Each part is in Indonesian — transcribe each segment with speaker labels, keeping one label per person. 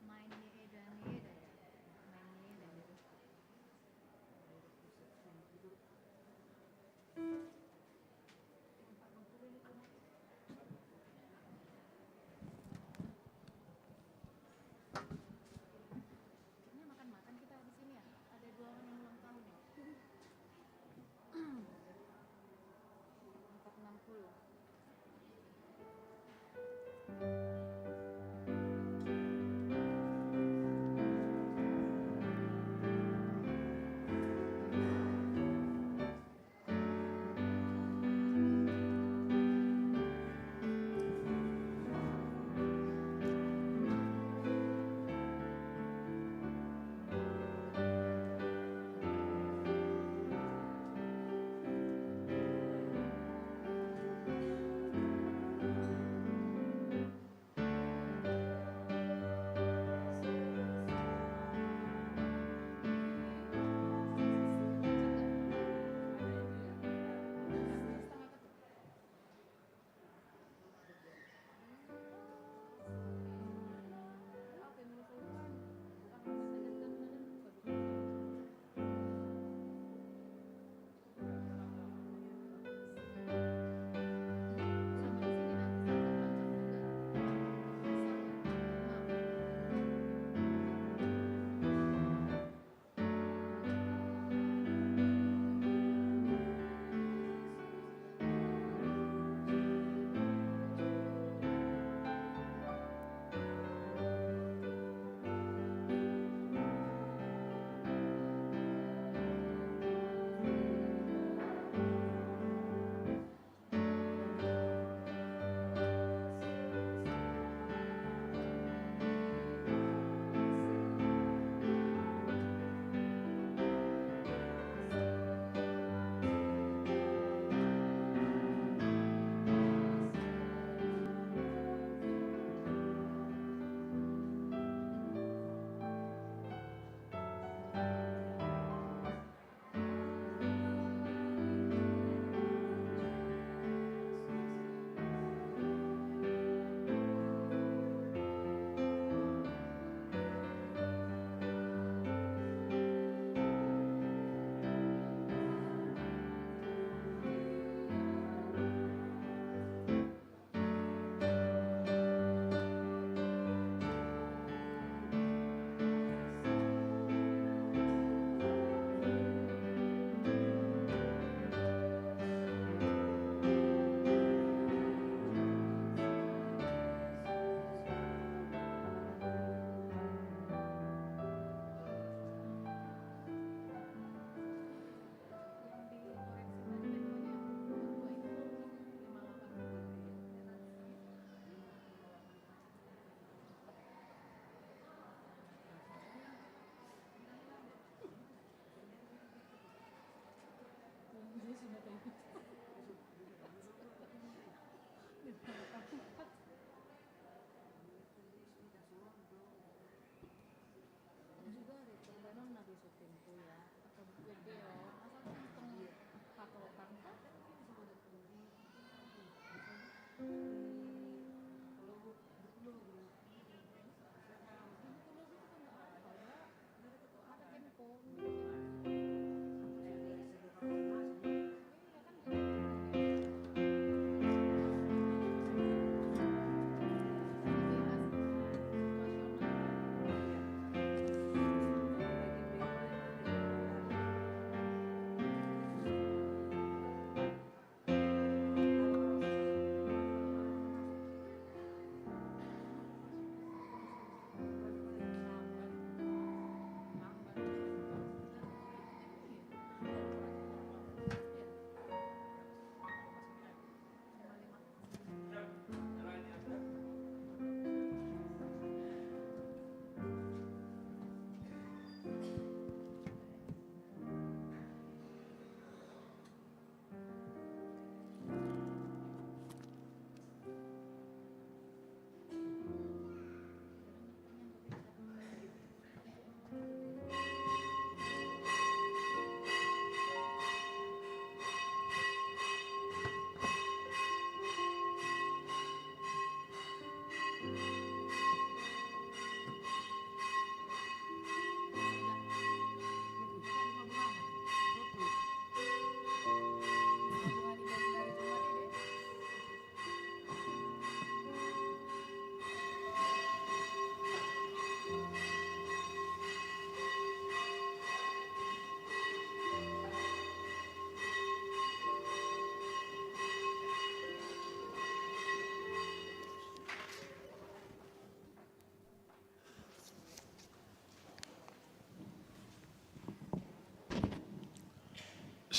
Speaker 1: Main Nieda Nieda ya, main Nieda gitu. Kayaknya makan-makan kita di sini ya. Ada 2 orang yang ulang tahun nih. 460.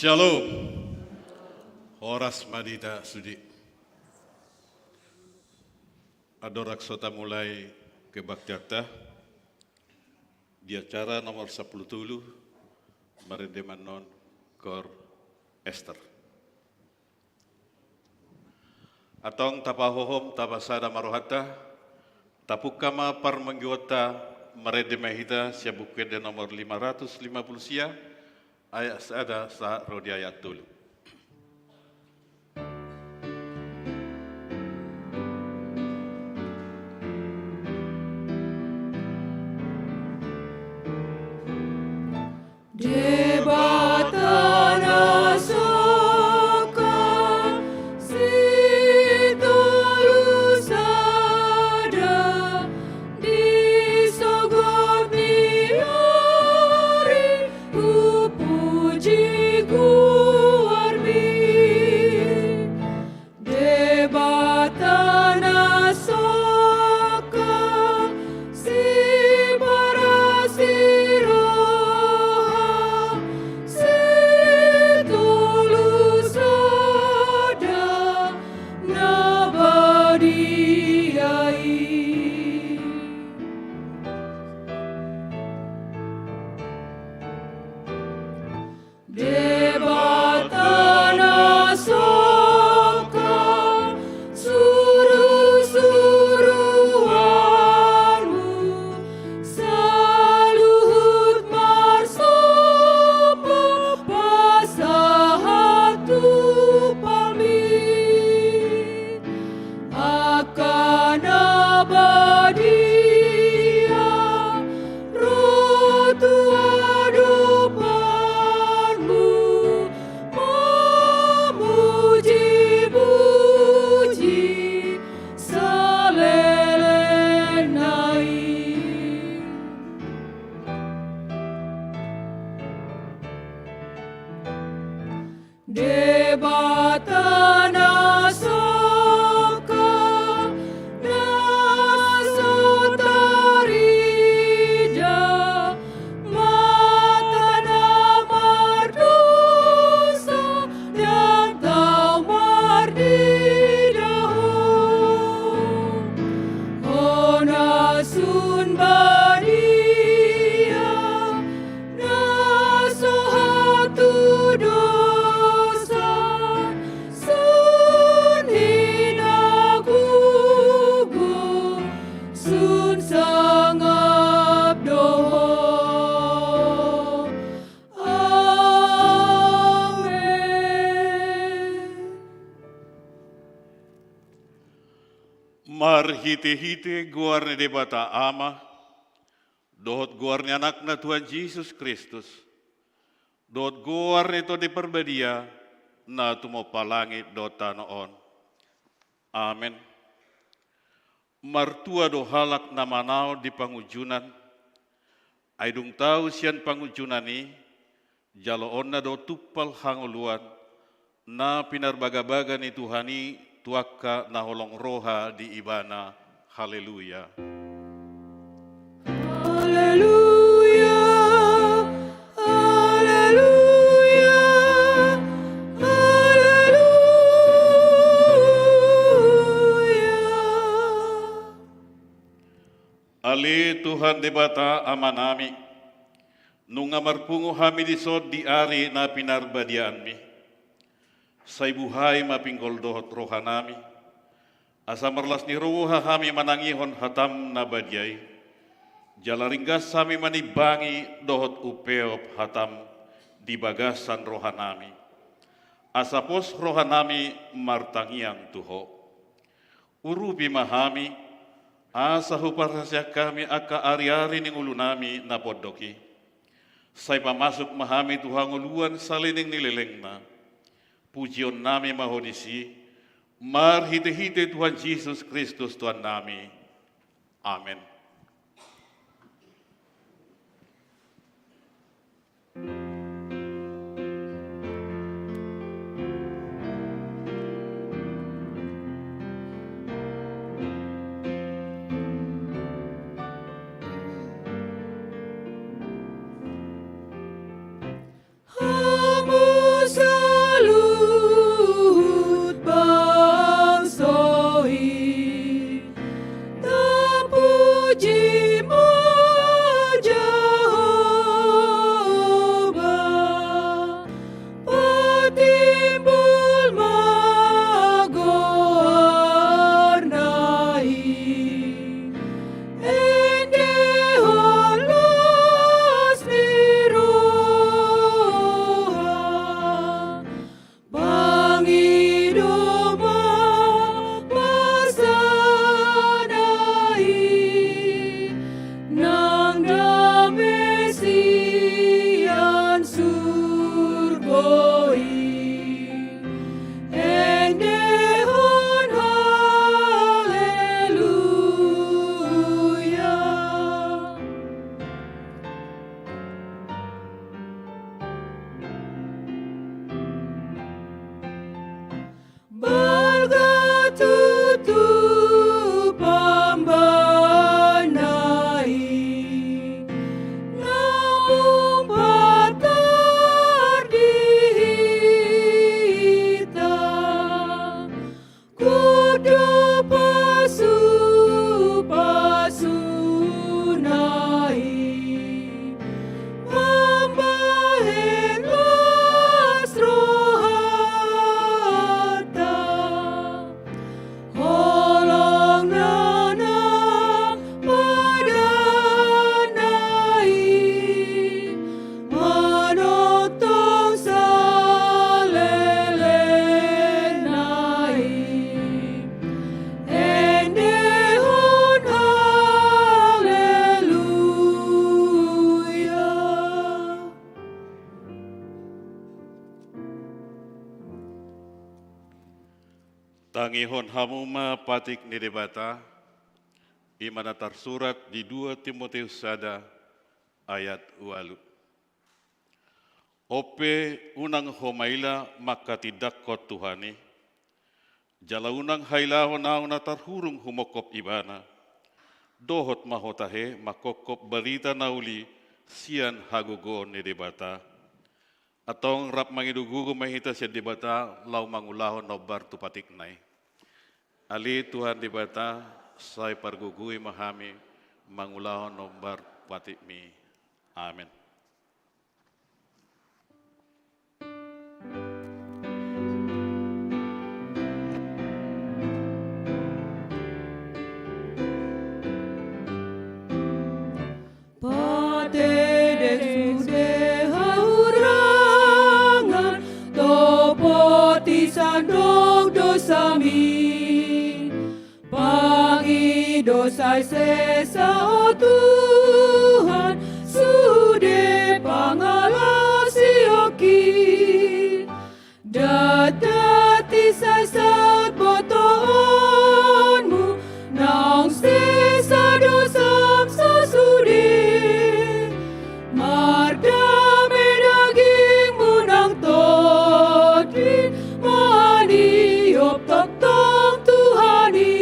Speaker 2: Shalom. Horas Madita Sudi. Adorak sota mulai kebaktiarta. Di acara nomor 10 Maridemanon Kor Esther. Atong tapahohom tapasada marohata. Tapukama parmanggiwata maredemahita siabukede nomor 550 sia. Ayat ada sa rodi ayat dulu. Hite-hite guarne debata ama, dohot guarne anakna Tuhan Yesus Kristus, dohot guarne to di perbadia, na tumo palangit dota noon. Amen. Martua do halak na manao di pangujunan, ay dung tau siyan pangujunani, jaloon na do tupal hanguluan, na pinarbaga-baga ni Tuhani, tuaka na holong roha di ibana. Haleluya.
Speaker 3: Haleluya. Haleluya. Haleluya.
Speaker 2: Ali Tuhan debata amanami, nung amarpungo hami disod di ari na pinarbadian mi, say buhay mapinggol dohot rohanami, asa marlas ni ruha kami manangihon hatam na badyay, jalaringgas kami manibangi dohot upeop hatam di bagasan rohanami, asa pos rohanami martangiang tuho, urupi mahami, asa huparasya kami aka ari-ari ning ulunami na podoki, say pamasok mahami tuhang uluan salining nilileng na, pujion nami mahodisi, marhite-hite Tuhan Yesus Kristus Tuhan nami. Amen.
Speaker 3: Hamus
Speaker 2: Mangihon hamuma patik ni debata, imana tersurat di 2 Timotius sada ayat 8. Ope unang homaila maka tidak kot Tuhani, jala unang hailahon na tarhurung humokop ibana, dohot mahotahe makokop balita nauli sian hagugo ni debata, atong rap mangidugugo mahita siya debata lau mangulahon nobar tupatik nai. Ali Tuhan debata say pargugui mahami mangulahon nobar patik mi. Amin.
Speaker 3: Sandok dosa mi, pagi dosa sesa oh Tuhan, sude pangalasi oki, datati sesat botoonmu, nang sesa dosa sesude, mardame dagingmu nang todi, maniop tong Tuhani.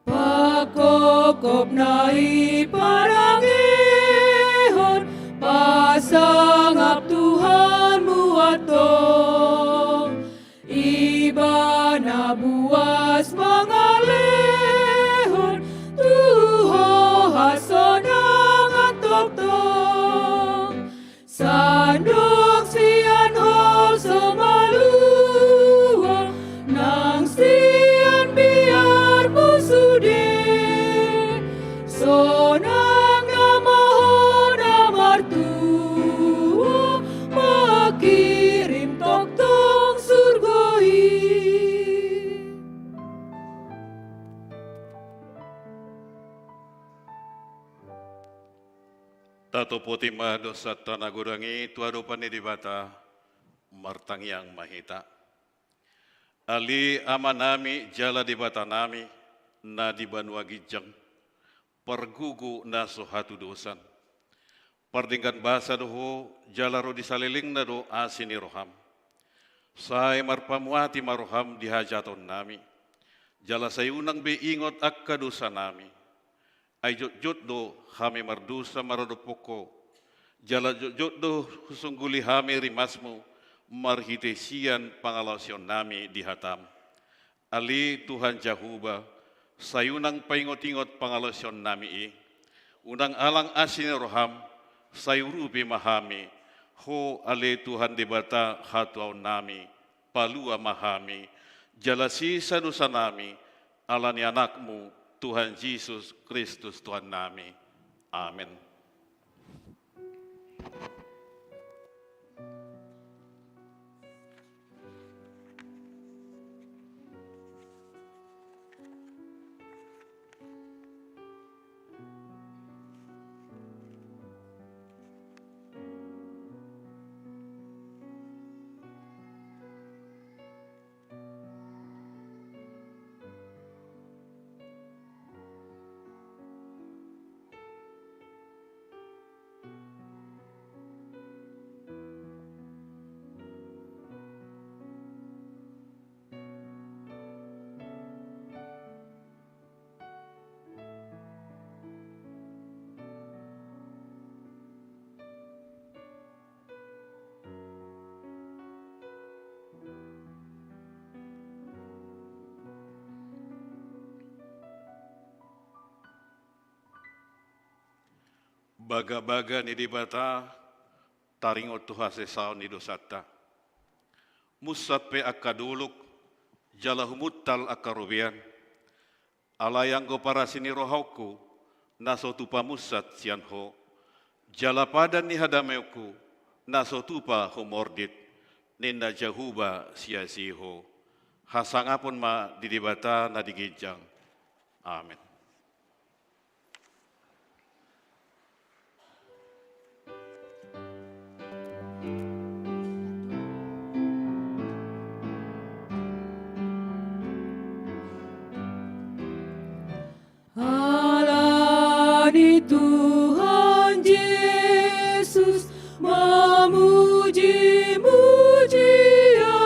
Speaker 3: Pakokop nai parangehon, pasangap Tuhanmu atong, iba na buas mangalehon, Tuho hasonang atok-tong, sandok sian hol somalua, nang sian biar musude, sonang namohon amartua, makirim tok-tong surgoi.
Speaker 2: Tato poti dosa tanagurangi tuado panidibata martangyang mahita. Ali amanami jala dibata nami na di Banua Gijang pergugu na sohatu dosan. Pardingkan bahasa doho jala ro disaliling na do asini roham. Say marpamuati maroham dihajaton nami. Jala sayunang beingot akka dosa nami. Ay jot do hami mardusa marodopoko, jala jot do husungguli hami rimasmu marhitesian pangalosyon nami di hatam. Ali Tuhan Jahuba, sayunang paingot-ingot pangalosyon nami unang alang asin roham, sayurupi mahami, ho ali Tuhan debata hatuaw nami, palua mahami, jala sisa dosa nami, alani anakmu, Tuhan Yesus Kristus Tuhan nami. Amin. Baga-baga ni dibata taringot tuhase saon ni dosata. Musat pe akaduluk jala humuttal akarubian. Alayang go para sini rohauku naso tupa musat sianho. Jala padan ni hadameuku naso tupa humordit ninda Jahuba sia-siho. Hasangapun ma didibata na digijang. Amin.
Speaker 3: Tuhan Yesus memuji-muji Dia.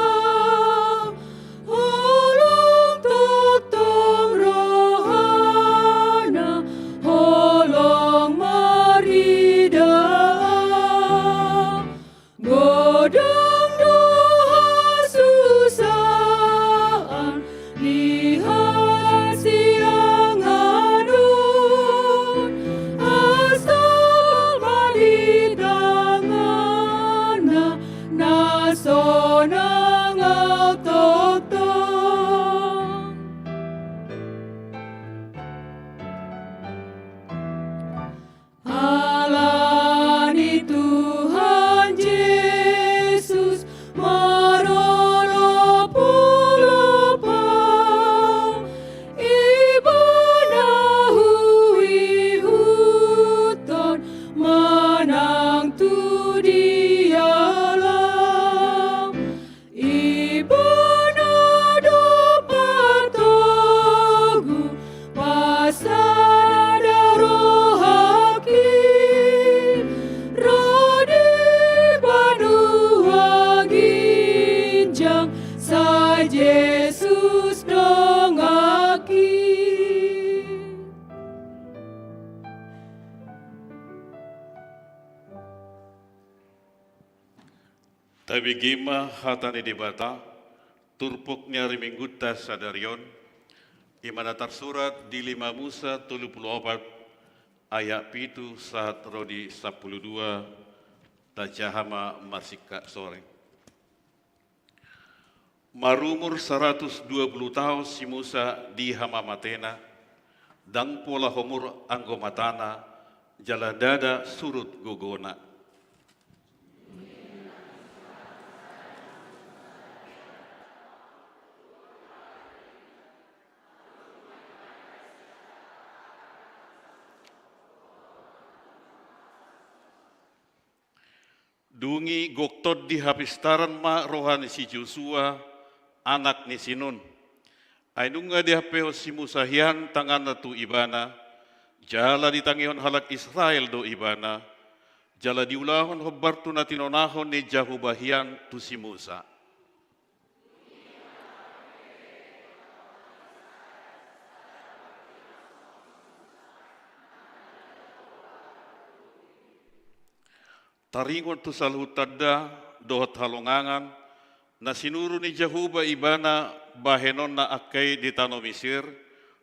Speaker 3: Holong totong rohana, holong marida. Godang doa susaan, lihat siang anun, asal malidangana, nasonang autotong. Alani Tuhan Yesus marolopolopang, ibadah hui huton, manang tu dialam. Ibadah dopat togu, pasada rohaki, rodi banua ginjang, sa Yesus dongaki.
Speaker 2: Tabi gima hatani di bata, turpuknya rimingguta sadarion, imana tersurat di 5 Musa 34 ayat pitu saat rodi 12 tajahama masika sore. Marumur 120 tahun si Musa di hama matena, dang pola homur anggo matana, jala dada surut gogona. Dungi goktod di hapistaran ma rohani si Joshua, anak ni Sinun. Ainunga di hapeo si Musahian tangan tu ibana, jala di tangihon halak Israel do ibana, jala diulahon hobar tu natinonahon ni Jahubahian tu si Musa. Taringon tu salhutada dohot halongangan na sinuru ni Jahuba ibana bahenon na akay di tano Misir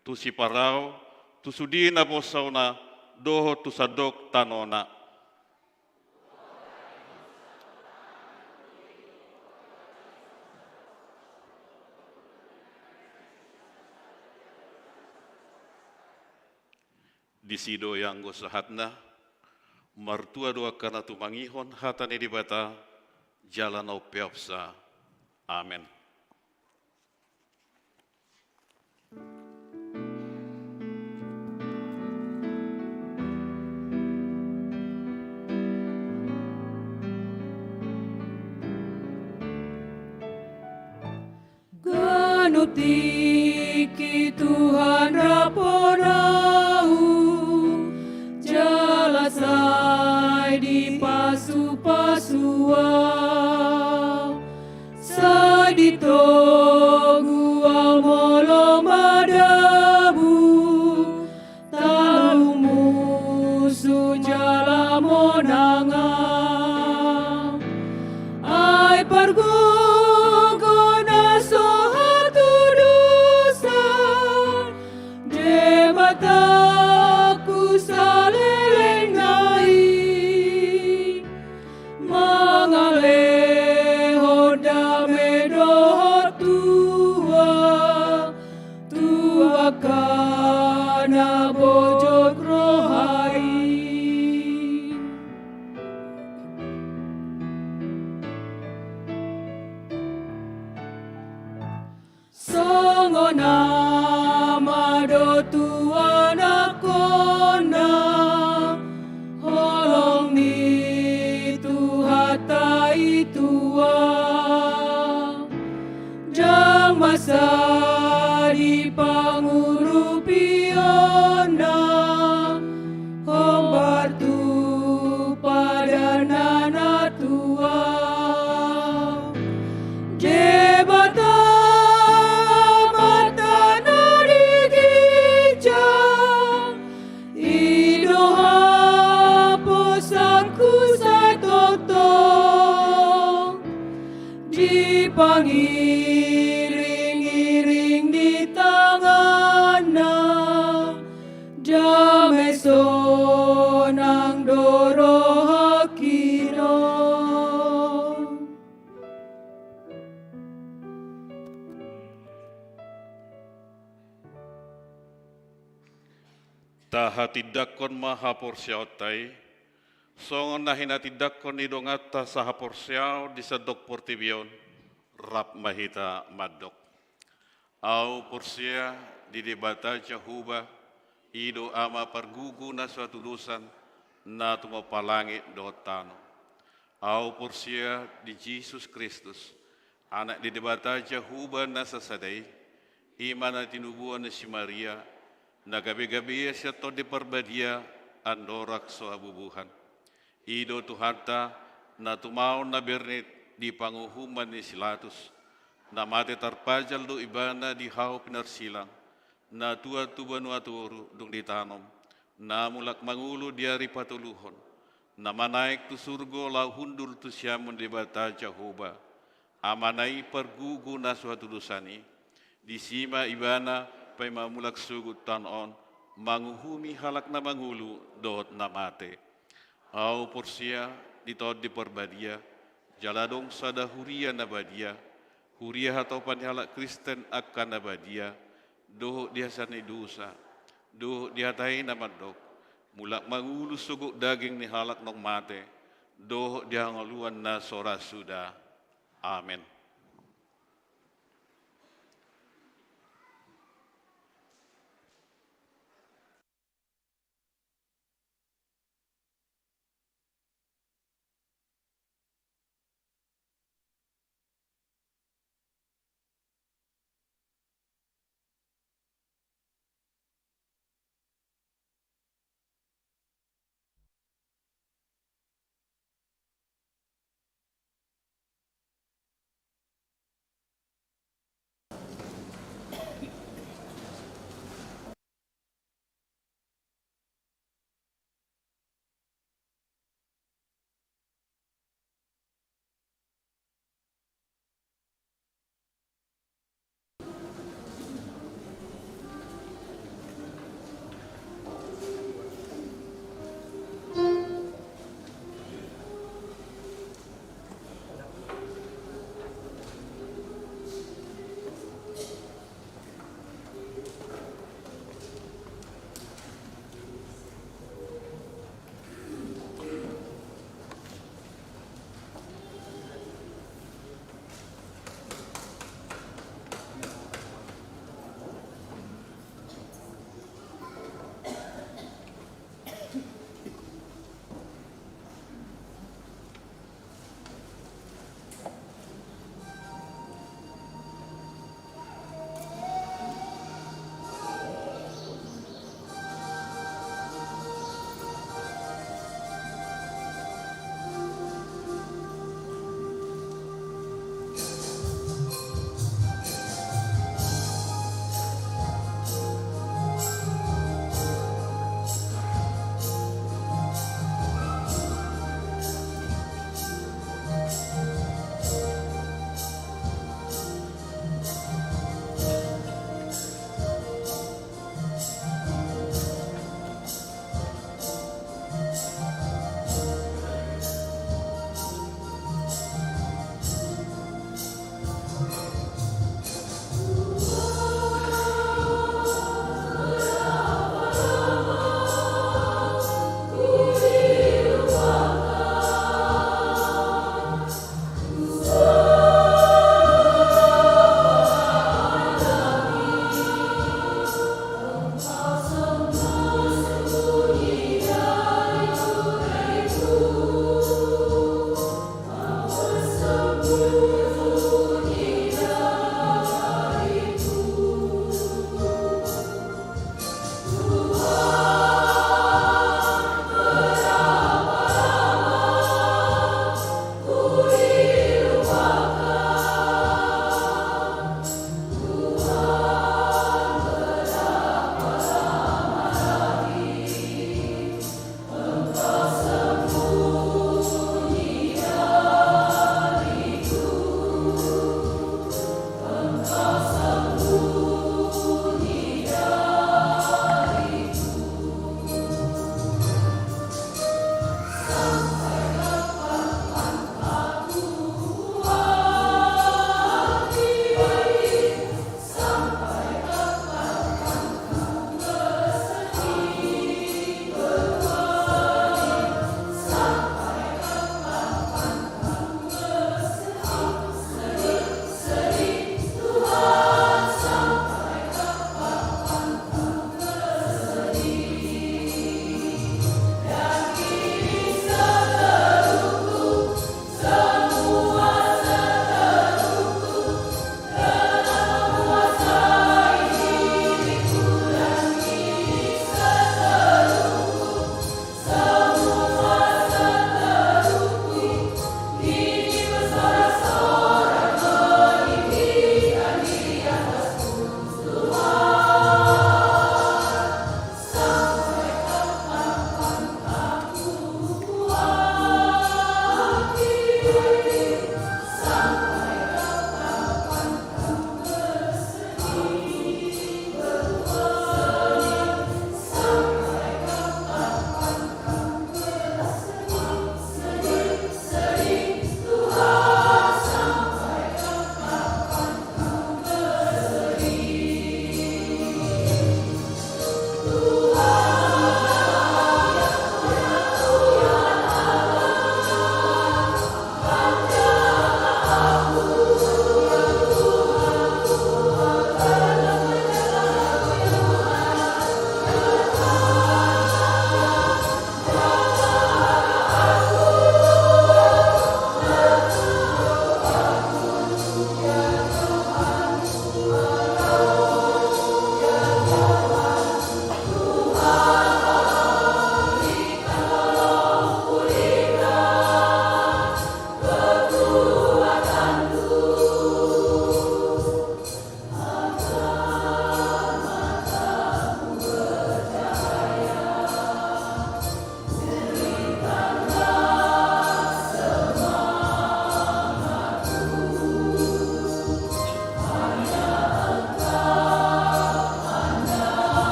Speaker 2: tu si Parao tu sudi na posaw na dohot tu sadok tanona. Di sido yang gosahat na martua doa karena tumangihon hatani di bata jalan au peopsa. Amin.
Speaker 3: Ganutiki Tuhan raponau, jalasai di pasu-pasua, saditogu amolo madabu, talu musuh jalamonanga, ai pargugona sohatu dosa, demataku salelengai, mangaleho dame doho tua kana bojok rohai. Songona mado tuana kona, holong ni tuhatai tua, jang masa di pangurupiona, pangiring-iring di tanganna, damai sonang doro hakino.
Speaker 2: Tahatidakon maha porsyautai, songon nahinatidakon idongata saha porsyau di sedok portibion, rap mahita madok. Au porsya di debata jahuba, ido ama pergugu na suatu dosan, na tumo palangit dotano. Au porsya di Jesus Kristus, anak di debata jahuba na sasadai, imana tinubuan na si Maria, na gabi-gabi siya to di perbadia, andorak so abubuhan. Ido Tuhanta na tumaw na bernit di panguhuman ni Silatus, na mati tarpajal do ibana di hao pinarsilang, na tua tuban waturu dung ditanom, na mulak mangulo diari patuluhon, na manaik tu surgo lau hundur tu siamun di bata Jehovah, amanai pergugu na suatu dosani, di sima ibana pay mamulak sugut tanon, manguhumi halak na mangulu dohot na mate. Au porsia ditod di perbadia, jaladong sada huria na badia, huria atau halak Kristen akan na badia, dohot dia sanai dosa, dohot dia tahi na madok, mulak mangulu suguk daging ni halak nong mate, dohot dia ngaluan na sora sudah. Amin.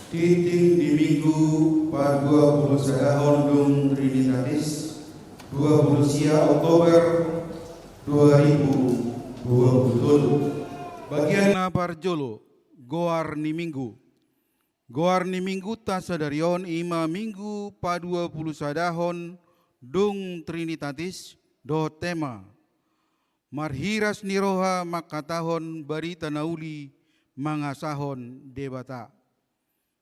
Speaker 4: titik di Minggu pada 20 Sadahondung Trinitatis 20 Oktober 2020.
Speaker 5: Bagian Parjolo, Goar ni Minggu. Goar ni Minggu ta sadarion ima Minggu pa 20 Sadahon dung Trinitatis do tema. Marhiras ni roha makatahon barita nauli mangasahon debata.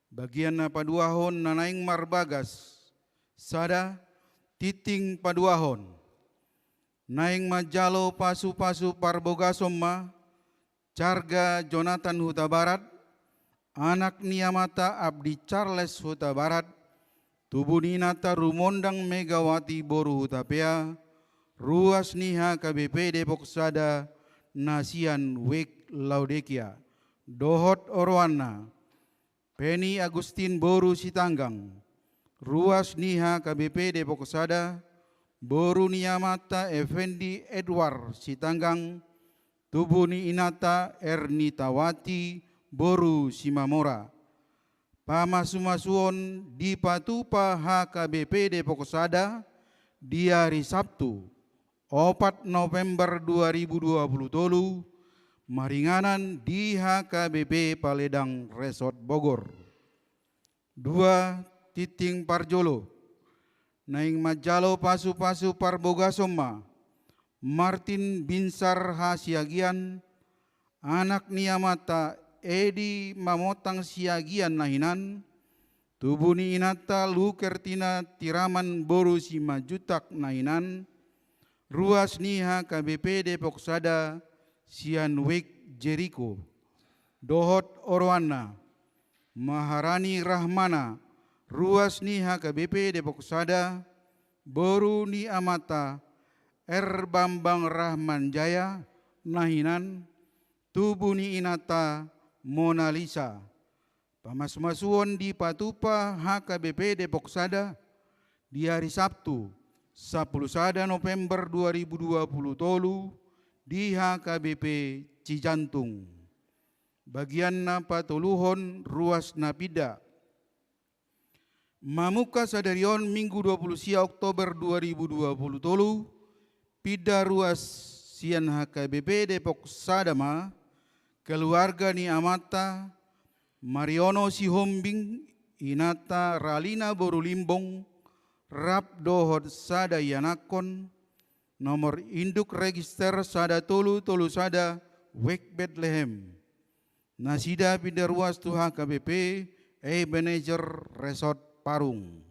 Speaker 5: Bagian paduahon nanaing marbagas sada titing paduahon. Naing majalo pasu-pasu parbogasomma Carga Jonathan Huta Barat, anak Niamata Abdi Charles Huta Barat, tubuh ninata Rumondang Megawati Boru Hutapea, ruas niha KBP Depok Sada, Nasian Wek Laudekia, Dohot Orwana, Penny Agustin Boru Sitanggang, ruas niha KBP Depok Sada, Boru Niamata Effendi Edward Sitanggang, tubuh ni inata Ernitawati Boru Simamora. Pamasumasuon di patupa HKBP Depok Sada di hari Sabtu 4 November 2020 maringanan di HKBP Paledang Resort Bogor. 2 Titing Parjolo naing majalo pasu-pasu parbogasoma Martin Binsar Hasiagian, anak Niamata Edi Mamotang Siagian nahinan, tubuh ni inata Lukertina Tiraman Boru Simajutak nahinan, ruas niha KBP Depok Sada Sianwek Jericho, Dohot Orwana, Maharani Rahmana, ruas niha KBP Depok Sada, Boru ni Amata, Bambang Rahman Jaya nahinan, tubuh ni inata Mona Lisa. Pamasmasuon di patupa HKBP Depok Sada di hari Sabtu 10 November 2020 tolu di HKBP Cijantung. Bagian patuluhon ruas napida. Mamuka sadarion Minggu 20 Oktober 2020 tolu pida ruas sian HKBP Depok Sadama, keluarga ni Amata, Mariono Sihombing, Inata Ralina Borulimbong, Rap Dohot Sada Yanakon, nomor induk register Sada Tolu Tolu Sada, Wek Bethlehem. Nasida pida ruas tu HKBP, Manager Resort Parung.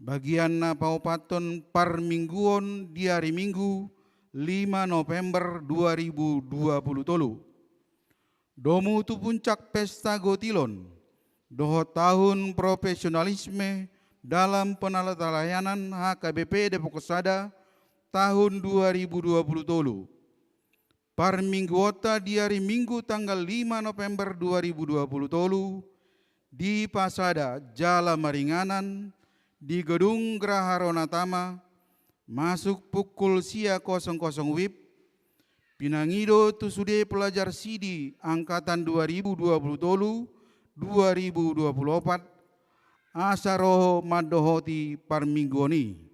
Speaker 5: Bagian paupaton par mingguon di hari Minggu 5 November 2020 tolu. Domu tu puncak pesta gotilon, doho tahun profesionalisme dalam penelitian HKBP Depok Sada tahun 2020 tolu. Par mingguota di hari Minggu tanggal 5 November 2020 tolu di Pasada Jala Maringanan di Gedung Graha Ronatama masuk pukul sia 00 WIB Pinangido Tusude Pelajar Sidi Angkatan 2020 tolu 2024 Asaroho Madohoti Parminggoni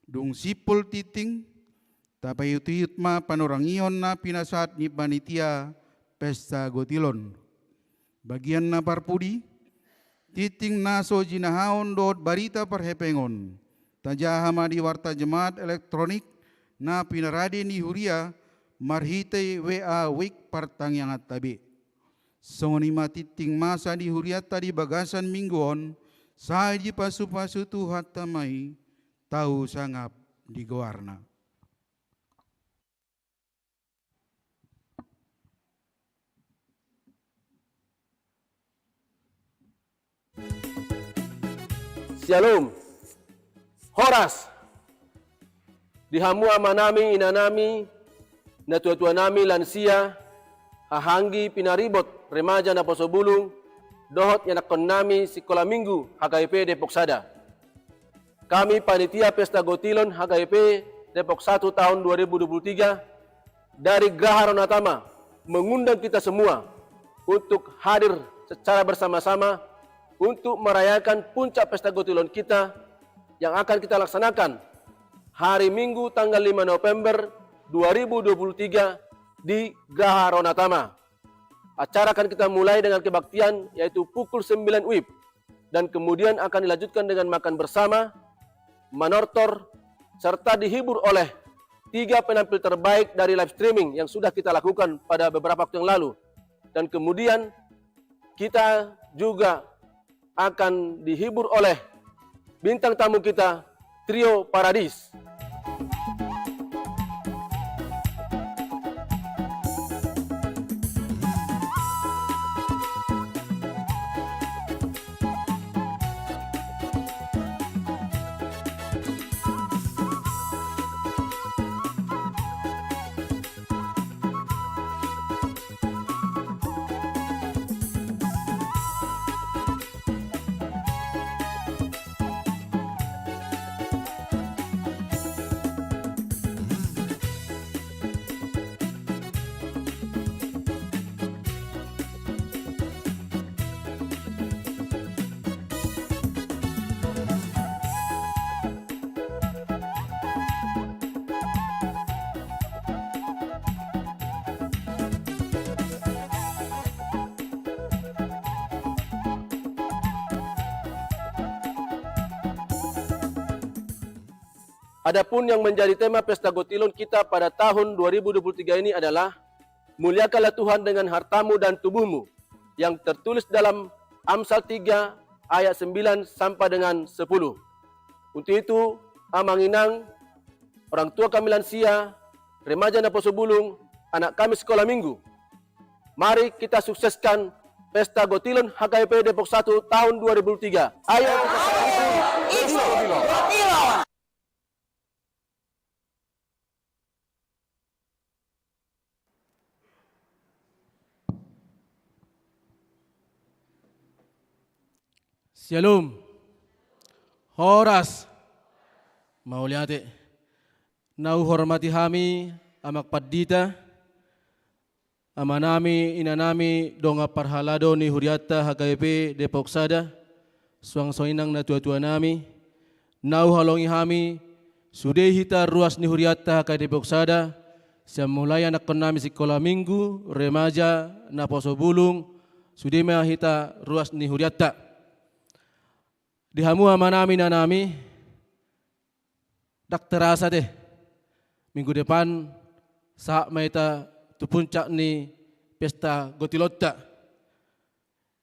Speaker 5: Dung Sipul Titing Tapayutiyutma Panorangion na pinasat ni panitia Pesta Gotilon. Bagian na parpudi titing naso jinahaon dot barita perhepengon. Tajahama di warta jemaat elektronik na pinaradi ni huria marhite WA wik partangyangat tabi. Songonima titing masa di huria tadi bagasan mingguon saji pasu-pasu tuhat tamai tahu sangap di goarna.
Speaker 6: Shalom. Horas. Dihamua manami inanami na tua-tua nami lansia hahanggi pinaribot remaja na posobulung dohot yanakon nami sekolah minggu HKIP Depok Sada. Kami panitia Pesta Gotilon HKIP Depok 1 tahun 2023 dari Graha Ronatama mengundang kita semua untuk hadir secara bersama-sama untuk merayakan puncak pesta Gotilon kita yang akan kita laksanakan hari Minggu tanggal 5 November 2023 di Graha Ronatama. Acara akan kita mulai dengan kebaktian yaitu pukul 9 WIB dan kemudian akan dilanjutkan dengan makan bersama, manortor, serta dihibur oleh 3 penampil terbaik dari live streaming yang sudah kita lakukan pada beberapa waktu yang lalu. Dan kemudian kita juga akan dihibur oleh bintang tamu kita, Trio Paradis. Adapun yang menjadi tema Pesta Gotilon kita pada tahun 2023 ini adalah muliakanlah Tuhan dengan hartamu dan tubuhmu yang tertulis dalam Amsal 3 ayat 9 sampai dengan 10. Untuk itu, Amanginang, orang tua kami lansia, remaja Naposo Bulung, anak kami sekolah minggu, mari kita sukseskan Pesta Gotilon HKBP Depok 1 tahun 2023. Ayo kita Gotilon.
Speaker 7: Shalom. Horas. Mauliate. Nau hormati kami amak padita. Amanami inanami donga parhalado ni huriata HKBP Depok Sada. Suang soinang na tua-tua nami. Nau halongi kami sudah hita ruas ni huriata HKBP Depok Sada. Semulai anak nami sekolah minggu, remaja, Naposo Bulung. Sudah hita ruas ni huriata. Dihamu amanami nanami dak terasa deh minggu depan saat maita tu puncak ni pesta Gotilota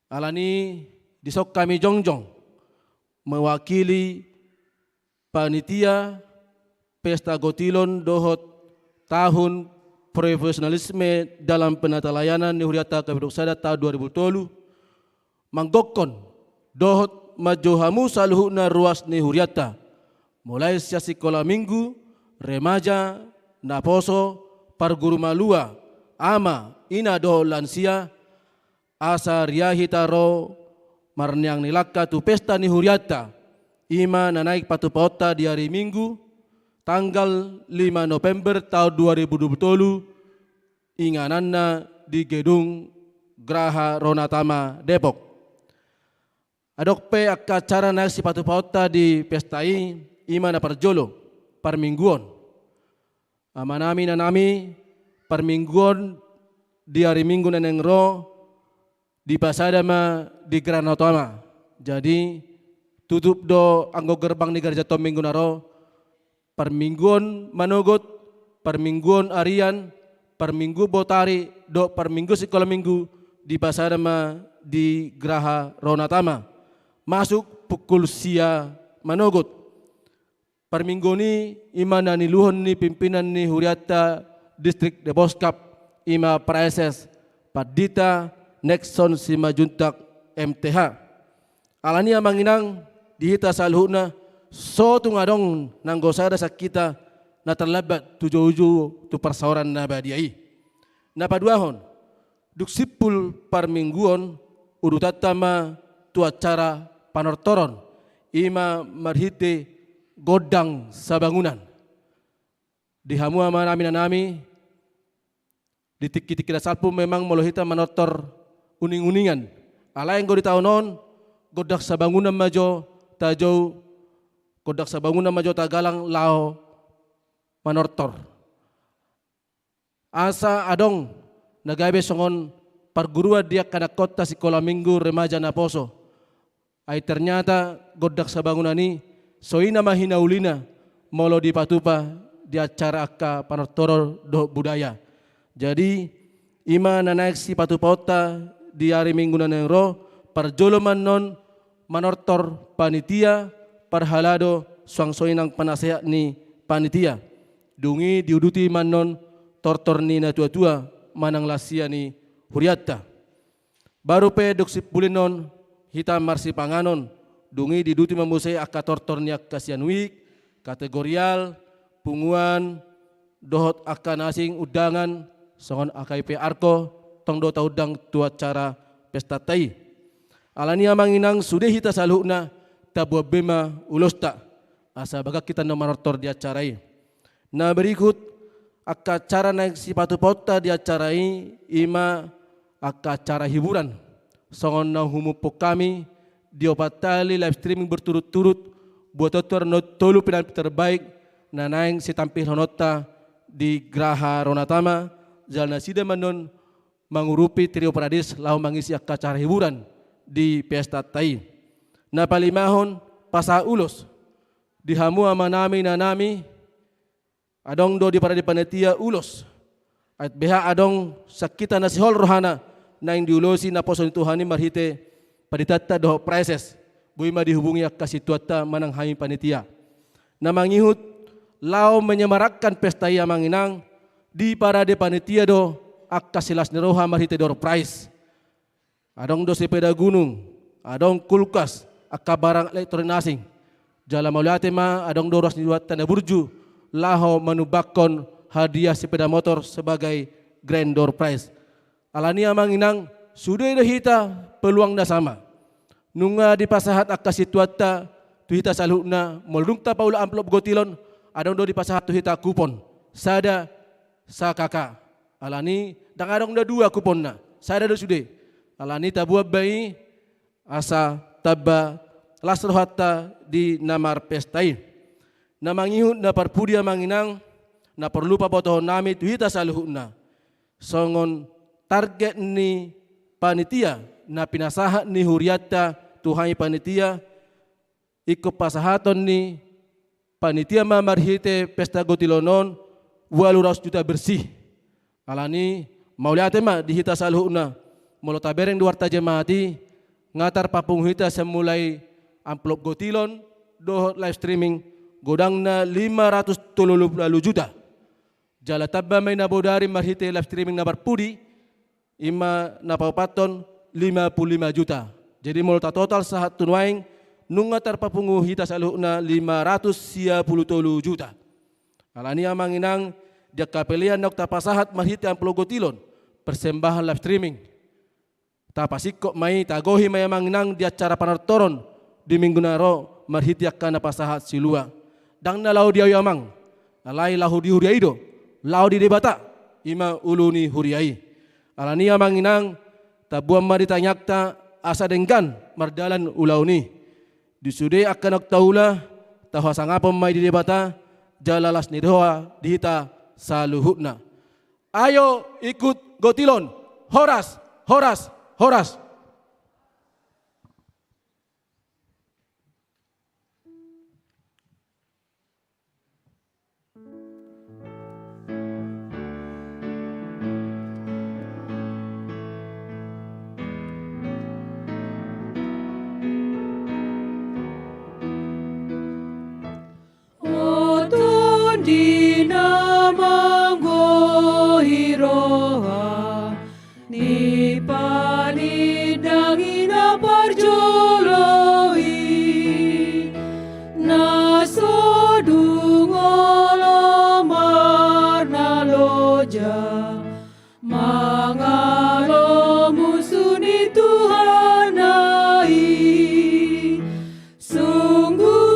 Speaker 7: alani disok kami jongjong mewakili panitia pesta Gotilon dohot tahun profesionalisme dalam penata layanan ni huriata Kabidok Sada tahun 2020 manggokon dohot majohamu saluhuna ruas ni huriata mulai sia sekolah minggu, remaja, Naposo, parguru malua, ama, ina do lansia, asa riahi taro marniang nilaka tu pesta ni huriata ima nanaik patu pauta di hari Minggu tanggal 5 November tahun 2020 ingananna di gedung Graha Ronatama Depok. Adok pe acara naik si patu pauta di pestai ima na parjolo parmingguon. Amanami nanami parmingguon di hari Minggu nanengro di Pasadama di Graha Ronatama. Jadi tutup do anggo gerbang di Garja Tom Minggu naro parmingguon manogot parmingguon arian parminggu botari do parminggu sekolah minggu di Pasadama di Graha Ronatama. Masuk pukul sia manogot. Parminggu ni ima na niluhon ni pimpinan ni huriata distrik Deboskap ima praeses Padita Nexon Simajuntak MTH. Alani amanginang dihita saluhuna so tungadong nanggosada sakita na terlebat tujuh tu persauran na badiai. Na paduahon duksipul parmingguon urutatama tu acara panortoron ima marhite godang sabangunan. Dihamu amanami nanami di tiki-tiki salpu memang molohita manortor uning-uningan Alain go di taunon, godak sa bangunan majo, tajau, godak sa bangunan majo tagalang lao manortor. Asa adong nagabe songon perguruan dia kana kota sekolah minggu remaja na Poso. Ay ternyata godak sa bangunan ni soina mahinaulina molo di patupa di acara akka panortoro do budaya. Jadi ima nanaik si patupota di hari minggu nanero parjoloman non manortor panitia parhalado suang soinang penasehat ni panitia. Dungi diuduti manon tortor ni na tua-tua manang lasia ni huriatta. Baru pe doksip bulinon hitam marsi panganon. Dungi diduti membusai akka tortor ni akka sianwik, kategorial, punguan, dohot akka nasing udangan, songon AKIP Arko, tong do taudang tua cara pesta tai. Alania manginang sudah hita salukna tabuah bema ulosta. Asa bagak kita nomanortor di acarai. Nah berikut akka cara naik si patu pota di acarai ima akka cara hiburan. Songon na humupuk kami diopatali live streaming berturut-turut buat tutur not tolu penampi terbaik na naing si tampil honota di Graha Ronatama Jalan Sida Manon mengurupi trio Paradis lau mengisi acara hiburan di pesta tai. Na palimahon pasa ulos dihamu ama nami na nami adong do di paradi panitia ulos. Ait beha adong sakita nasihol rohana na yang diulosi na poso ni Tuhani marhite paditata do prices. Buima dihubungi akka situata manang hami panitia. Na mangihut lau menyemarakkan pesta ia manginang di parade panitia do akka silas neroha marhite door prize. Adong do sepeda gunung, adong kulkas, akka barang elektronik asing. Jala maulate ma adong doros niwat tanda burju laho manubakon hadiah sepeda motor sebagai grand door prize. Alania manginang sudah hita peluang dah sama. Nunga di pasahat akka situata tuhita salukna molungta paula amplop gotilon adong do di pasahat tuhita kupon. Sada sa kakak alani dang adong da dua kuponna sada do sude alani tabuab bai asa tabba lasro hatta di namar pestai na mangihut na parpudia manginang na perlu papotohon nami tuhita saluhuna songon target ni panitia na pinasahat ni huriatta tuhai panitia ikut pasahaton ni panitia mamarhite pesta gotilonon 200 juta bersih. Alani mauliate ma dihita saluhuna molo tabereng duarta jemaati ngatar papung hita semulai amplop gotilon dohot live streaming godangna 530 juta. Jala tabba may nabodari marhite live streaming na barpudi ima napaupaton 55 juta. Jadi molo total sahat tunwaing nung ngatar papungu hita saluhuna 530 juta. Alani amanginang dia kapelian nok tapasahat mahiti ang plogotilon persembahan live streaming. Tapasik kok mai tagohi may amanginang di acara panortoron di minggu naro marhiti akka napasahat silua. Dang na lau dia yamang alai lahu di huriaido lau di debata ima uluni huriai. Alani amanginang tabuam maritanyakta asa denggan mardalan ulauni. Disude akan nok taula tahu sangapom mai di debata jalalas nidoa dihita saluhutna. Ayo ikut gotilon. Horas, horas, horas.
Speaker 3: Di namanggo hiroha ni panidangi na parjoloi na sodungolo marna loja mangalo musuni Tuhanai sungguh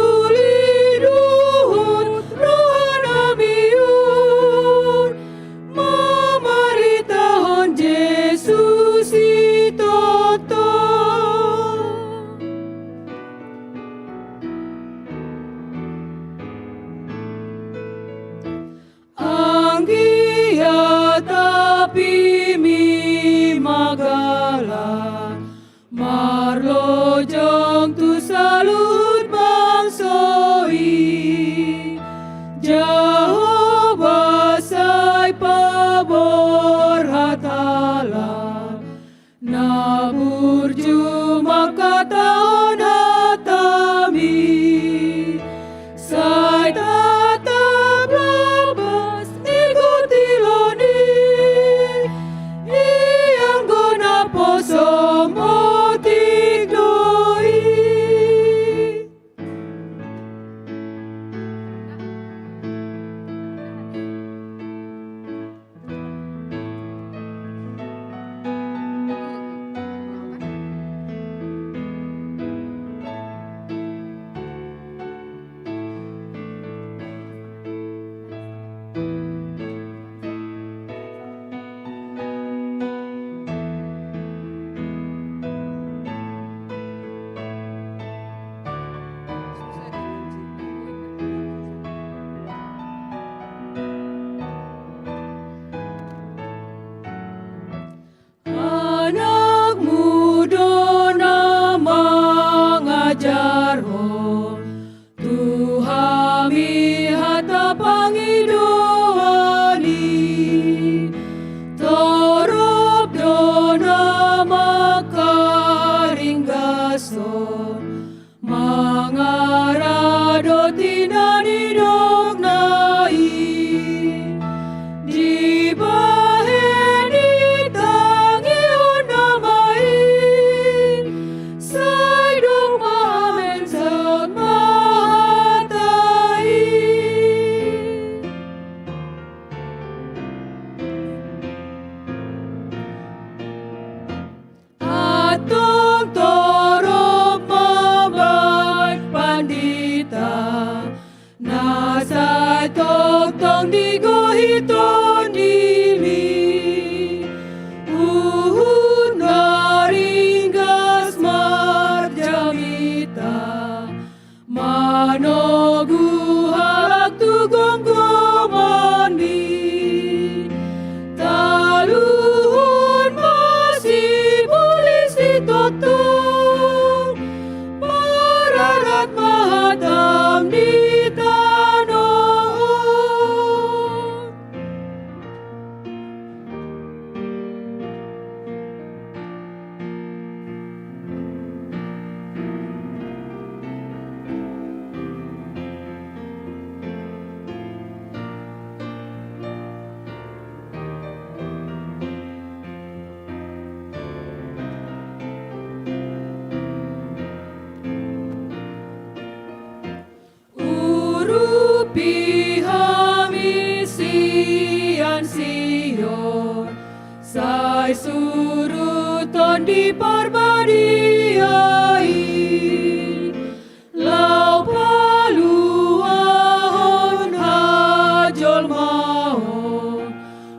Speaker 3: Maritahon Jesus itoto rason mangarado tinanidok nai di baheni tangi unamai saidong mamen sang mahatai atong torok mabat pandita nasa tong digohiton dili uhun naringgas marjamita manogu halak tugong gomandi taluhun masih polisi totong mararat mahatam di tanah. Urupi hami sian sion sai suruton di parbadiai lau paluahon hajol mahon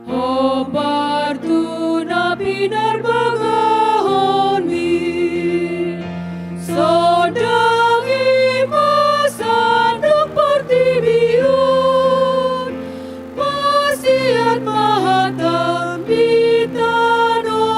Speaker 3: hobar tuna pinar bagahon mi sodangi masanduk pertibiun pasiat mahatam di tanah.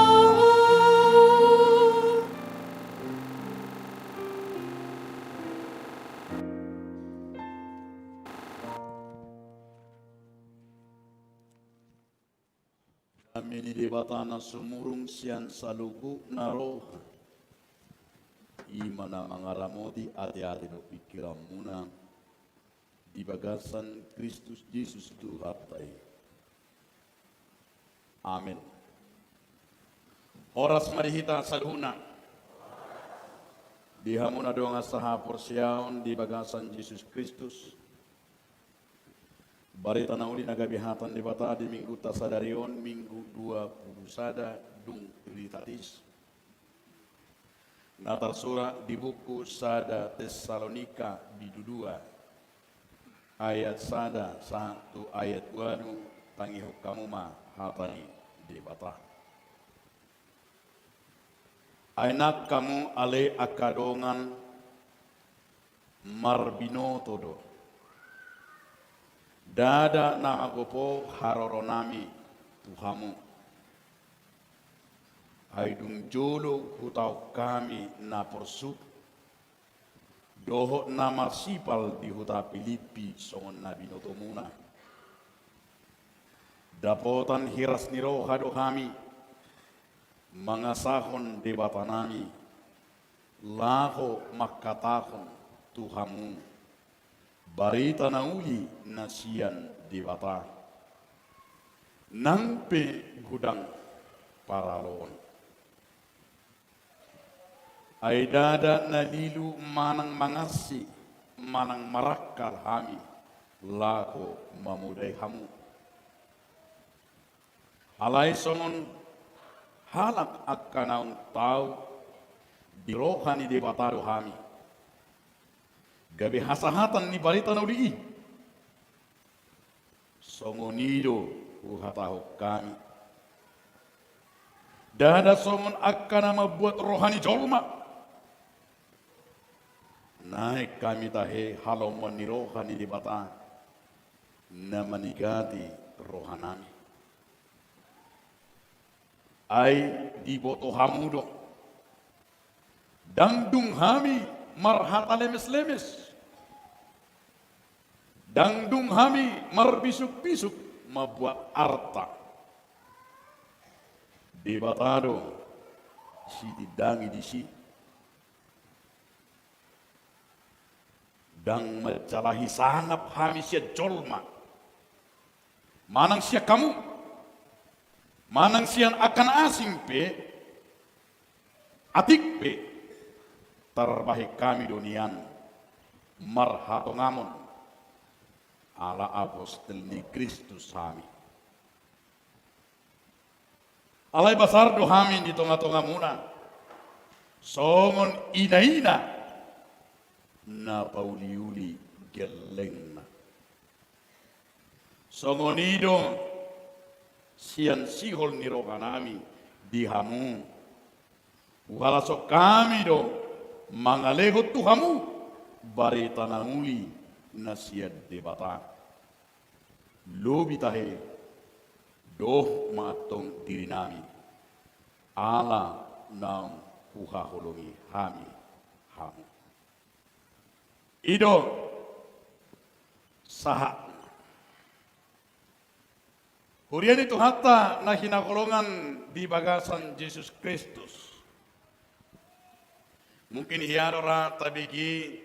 Speaker 2: Kami di debatana sumurung sian saluku naro imana mangaramoti ati-ati no pikiran muna di bagasan Kristus Yesus Tuhatai. Amin. Oras marihita saluna di hamuna doang asaha porsiaon di bagasan Yesus Kristus. Barita nauli nagabihatan di bata di minggu tasadarion minggu 20 sada dung ritatis. Natar surah di buku sada Tesalonika bidudua ayat sada 1 ayat 2 tangi hukamuma hatani di bata. Ainak kamu ale akadongan marbinotodo. Dada na agopo haroronami Tuhamu. Haidung jolo hutau kami na porsut. Doho na marsipal di huta Pilipi songon na binotomuna. Dapotan hiras niro hado kami. Mangasahon debatanami. Laho makatahon Tuhamu. Barita nauli nasian di bata nangpe gudang paralon aidada nalilu manang mangasi manang marakal hami lako mamudai hamu halai songon halak akanaun tau dirohani di bataro hami gabi hasahatan ni barita na uli songonido uhataho kami dada songon akan mabuat rohani jolma naik kami tahe halomon ni rohani di bata na manigati rohanami ay di boto hamudo dangdung hami marhata lemes-lemes dangdung hami marbisuk-bisuk mabuat arta di batado si didangi di si dang majalahi sangap hami sia jolma. Manang sia kamu, manang sian akan asing pe, atik pe, terbaik kami dunian, marhato ngamon, ala apostol ni Kristus kami. Alay basar do hamin di tonga-tonga muna, songon ina-ina, na pauliuli geleng na. Songonido sian sihol ni rohanami dihamu. Wala so kami do mangalego tuhamu bari tananguli na siya debata. Lobi tahe doh matong diri nami. Ala nang puhaholongi hami hamu. Ido saha Hurian itu hatta na hinakolongan di bagasan Yesus Kristus. Mungkin hiarora tabigi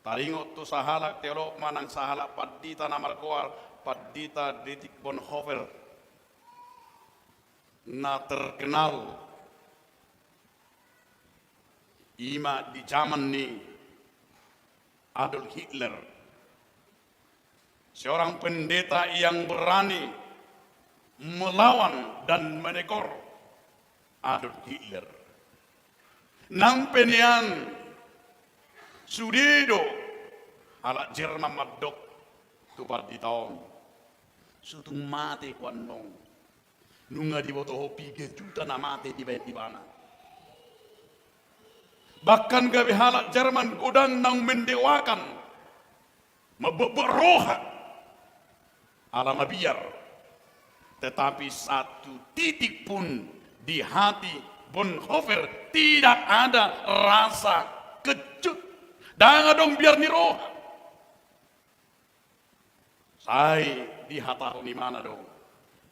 Speaker 2: taringot tu sahalak teolog manang sahalak padita namarkoal padita Dietrich Bonhoeffer na terkenal ima di zaman ni Adolf Hitler. Seorang pendeta yang berani melawan dan menegur Adolf Hitler. Nang penian sudido ala Jerman madok tupad di tahun sutung mate kuanong nunga di boto hopi juta na mate di bana. Bahkan gabi halak Jerman udang nang mendewakan meberoha alam biar, tetapi satu titik pun di hati Bonhoeffer tidak ada rasa kecut. Dangan dong biar niroh. Saya di hatahu ni mana dong?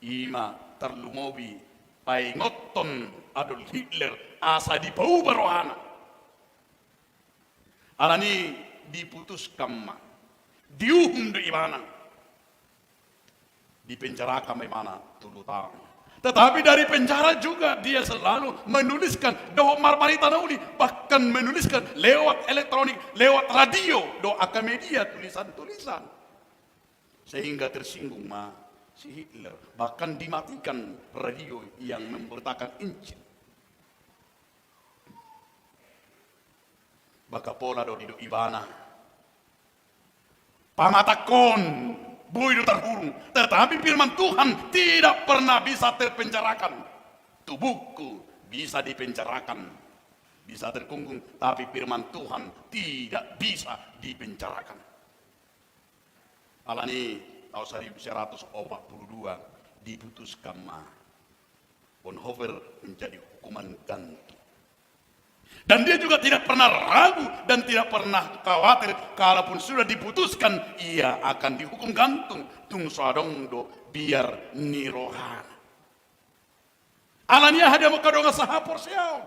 Speaker 2: Ima terlumobi pai ngoton Adolf Hitler asa di bau barohana. Alani diputuskan mah, dihukum di mana? Dipenjarakan memang 7 tahun. Tetapi dari penjara juga dia selalu menuliskan doa marmarita nauli, bahkan menuliskan lewat elektronik, lewat radio, doa ke media, tulisan-tulisan. Sehingga tersinggung mah si Hitler, bahkan dimatikan radio yang memberitakan Injil. Baka pola do dido ibana. Pamatakon Boy terkurung, tetapi firman Tuhan tidak pernah bisa terpenjarakan. Tubuhku bisa dipenjarakan, bisa terkungkung, tapi firman Tuhan tidak bisa dipenjarakan. Alani tahun 1142 diputuskan Bonhoeffer menjadi hukuman gantung. Dan dia juga tidak pernah ragu dan tidak pernah khawatir kalaupun sudah diputuskan ia akan dihukum gantung. Tung sadong do biar nirohan. Alania hada makadonga sahapor siao.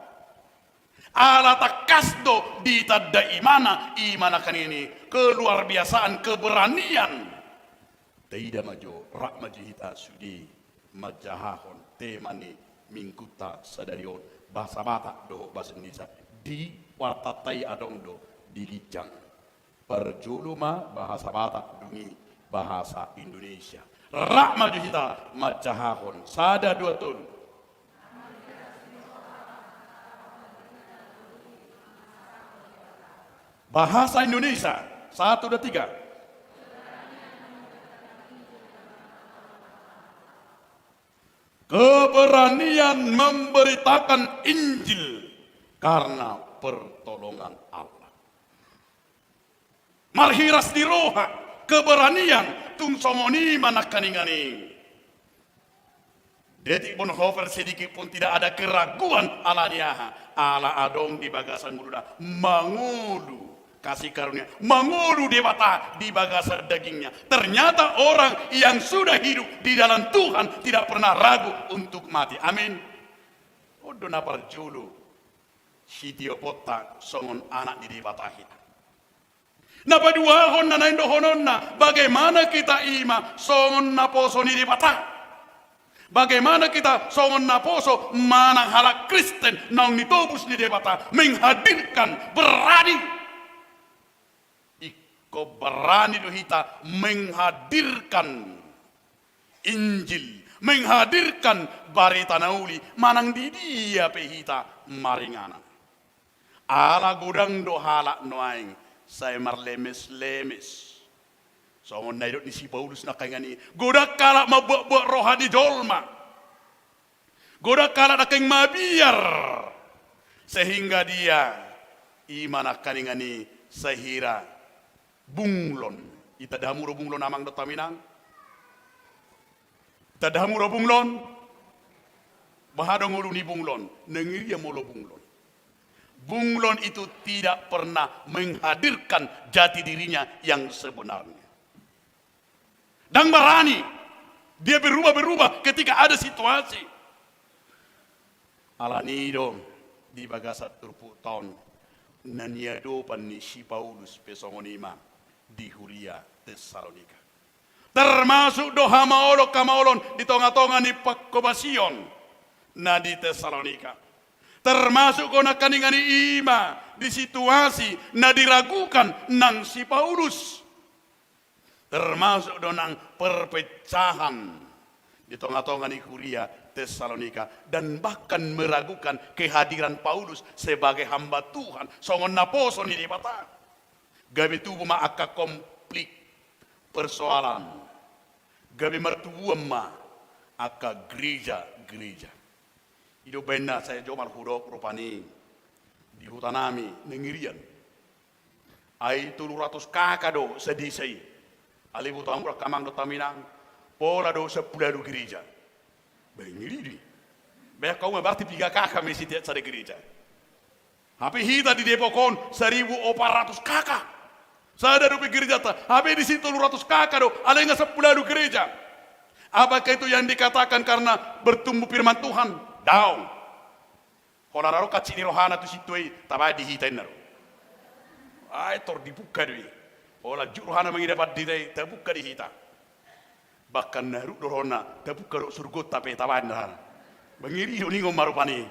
Speaker 2: Ala takasdo di tadda imana kanini keluar biasaan keberanian. Tidak maju rak majihita sudi majahahon temani mingkuta sadarion. Bahasa Batak do bahasa Indonesia di watatai adong do di lijang perjuluma bahasa Batak dungi bahasa Indonesia rak maju kita macahahon sada 2 tahun bahasa Indonesia 1 2 3 keberanian memberitakan Injil karena pertolongan Allah. Marhiras di roha keberanian tung somoni manakaningani. Dietrich Bonhoeffer sedikit pun tidak ada keraguan alaniah ala adong di bagasan guruda mangulu kasih karunia mangulu dewata di bagasan dagingnya. Ternyata orang yang sudah hidup di dalam Tuhan tidak pernah ragu untuk mati. Amin. Odo napar julu sitio pota songon anak di dewata kita. Napa dua hon na naindo hononna, bagaimana kita ima songon na poso ni debata? Bagaimana kita songon na poso manang halak Kristen nang nitobus ni debata menghadirkan berani. Iko berani do hita menghadirkan Injil, menghadirkan barita nauli manang di dia pehita maringana. Ala gudang do halak noaing saya marlemes-lemes. Songon na idot ni si Paulus na kaya ni godak kala mabuk-buk rohani jolma. Godak kala na keng mabiar. Sehingga dia iman akan ingani sehira bunglon. Ita damuro bunglon amang dotaminang. Ita damuro bunglon. Bahadong uluni bunglon. Nengiria molo bunglon. Bunglon itu tidak pernah menghadirkan jati dirinya yang sebenarnya. Dan berani. Dia berubah-berubah ketika ada situasi. Alanido di bagasat turpu tahun. Naniado pan ni si Paulus pesongonima di Huria Tesalonika. Termasuk doha maolo kamaolon di tonga-tonga ni Pakobasion na di Tesalonika. Termasuk kona kaningani ima di situasi na diragukan nang si Paulus. Termasuk donang perpecahan di tengah-tengah ni Huria Tesalonika dan bahkan meragukan kehadiran Paulus sebagai hamba Tuhan. Songon naposo ni dibata. Gabi tubuh ma akka komplit persoalan. Gabi mertubuh ma akka gereja-gereja. Itu benar saya jomal hudok rupani di hutanami nengirian. Ai 700 kakado sedih saya. Ali butamura kamang do taminang pola do 10 gereja. Bengiri. Be kau berarti 3 kakak mesti tiap sare gereja. Hape hita di Depokon 1400 kakak. Sada do gereja ta. Hape di situ 700 kakak do ada yang 10 gereja. Apakah itu yang dikatakan karena bertumbuh firman Tuhan? Down. Holararo kacini rohana tu situai tabadi hita inaro. Ay tor dibuka doi. Ola juruhana mengidapat ditai tabuka di hita. Bahkan naru dorona tabuka do surgot tape tabandar. Mengiri do ningo marupani.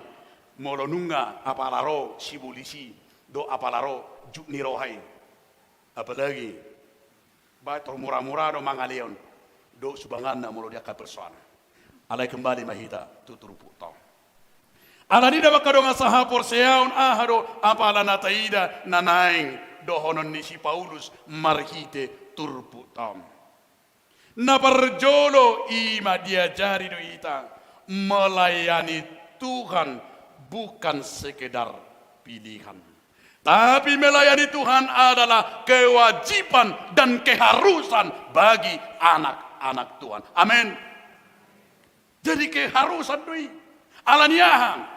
Speaker 2: Molo nunga apalaro sibulisi do apalaro jukni rohai. Apalagi ba tor murah-murah do mangaleon do subanganna molo dia ka persoalan. Alai kembali mahita tuturupu tau. Alanida bakadonga saha porseaun ahado apala nataida nanaing dohonon ni si Paulus marhite turpu tam. Na parjolo ima diajari do ita melayani Tuhan bukan sekedar pilihan. Tapi melayani Tuhan adalah kewajiban dan keharusan bagi anak-anak Tuhan. Amin. Jadi keharusan doi. Alaniahan.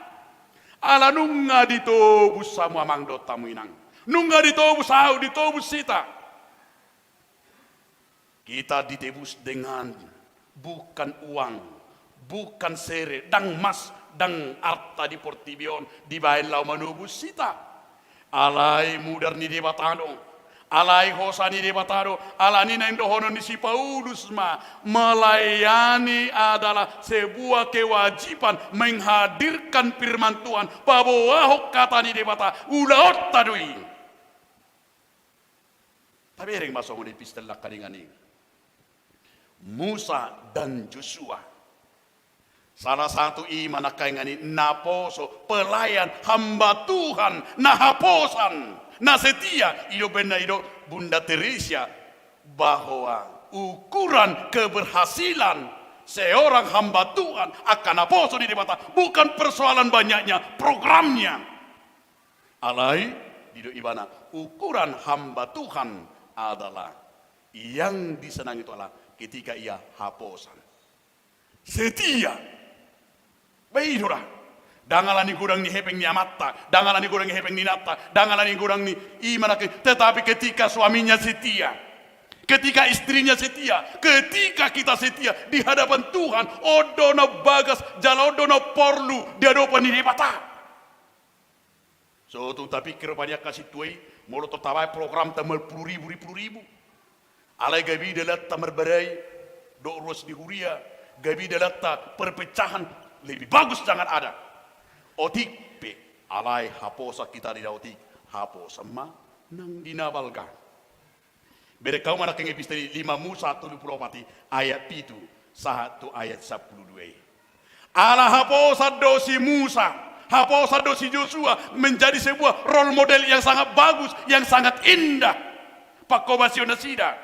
Speaker 2: Ala nunga ditobus sama mangdo tamuinang. Nunga ditobus au ditobus sita. Kita ditebus dengan bukan uang, bukan sere, dang mas, dang arta di portibion, di bayan lau manubus sita. Alai mudar ni debatano. Alai hosani debatado, alani na indohono ni si Paulus ma melayani adalah sebuah kewajiban menghadirkan firman Tuhan. Pabawahok kata ni debata ulaot tadui. Tapi ring masuk di pistol kadingani. Musa dan Joshua. Salah satu iman akaingani naposo pelayan hamba Tuhan nahaposan. Nah setia ido benda ido Bunda Teresia bahwa ukuran keberhasilan seorang hamba Tuhan akan aposo di mata bukan persoalan banyaknya programnya. Alai ido ibana ukuran hamba Tuhan adalah yang disenangi itu adalah ketika ia haposan. Setia. Baiklah. Dangalani gurang ni hepeng ni amatta, dangalani gurang ni hepeng ni natta, dangalani gurang ni imanake. Tetapi ketika suaminya setia, ketika istrinya setia, ketika kita setia di hadapan Tuhan, odono bagas, jalodono porlu di hadapan ini mata. So tu tapi kira banyak kasih tuai, mulu tertawai program tamal 10.000. Alai gabi dalat tamar berai, do ruas di huria, gabi dalat perpecahan lebih bagus jangan ada. Otik pe alai haposa kita di otik, haposa ma nang dinabalkan. Bere kau mana keng episteri 5 Musa 34 ayat 7 1 ayat 12. Allah haposa dosi Musa, haposa dosi Joshua menjadi sebuah role model yang sangat bagus, yang sangat indah. Pakobasio nasida.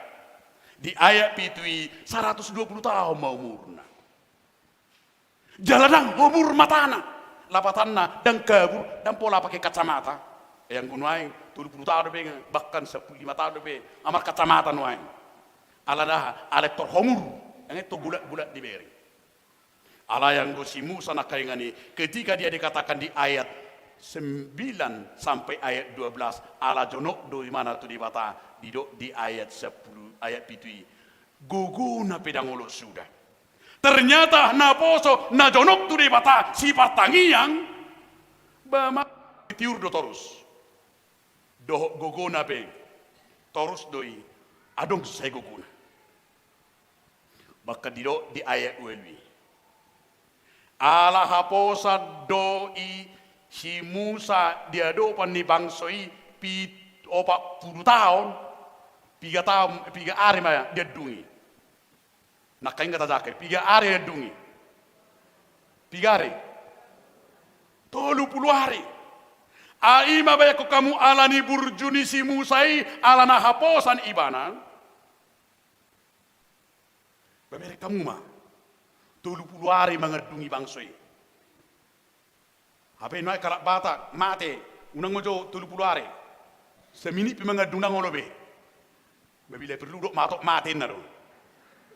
Speaker 2: Di ayat pitui 120 tahun mau umurna. Jalanang umur matana, lapatanna dan kabur dan pola pakai kacamata. Yang kunuai 20 tahun lebih bahkan 15 tahun lebih amar kacamata nuai. Aladah alektor homur yang itu bulat-bulat diberi. Allah yang dosi Musa nakaingani ketika dia dikatakan di ayat 9 sampai ayat 12 Allah jonok do mana tu dibata di ayat 10 ayat pitui guguna pedang olo sudah. Ternyata naposo na jonok tu dibata si patangiang bama tiur do torus. Do guguna pe torus doi adong saya guguna. Maka di ayat 12 Allah haposa doi si Musa dia do pan ni bangsoi pi 40 tahun 3 hari maya dia dungi. Nak kain kata zakir 3 hari dia dungi. 3 hari. 30 hari. Aima baya ko kamu alani burjuni si Musai alana haposan ibana. Babere kamu mah 30 hari mengedungi bangsoi. Apa ini kalak batak mate unang mojo 30 hari. Semini pi mengedung nang olobe. Babila perlu dok matok mate naro.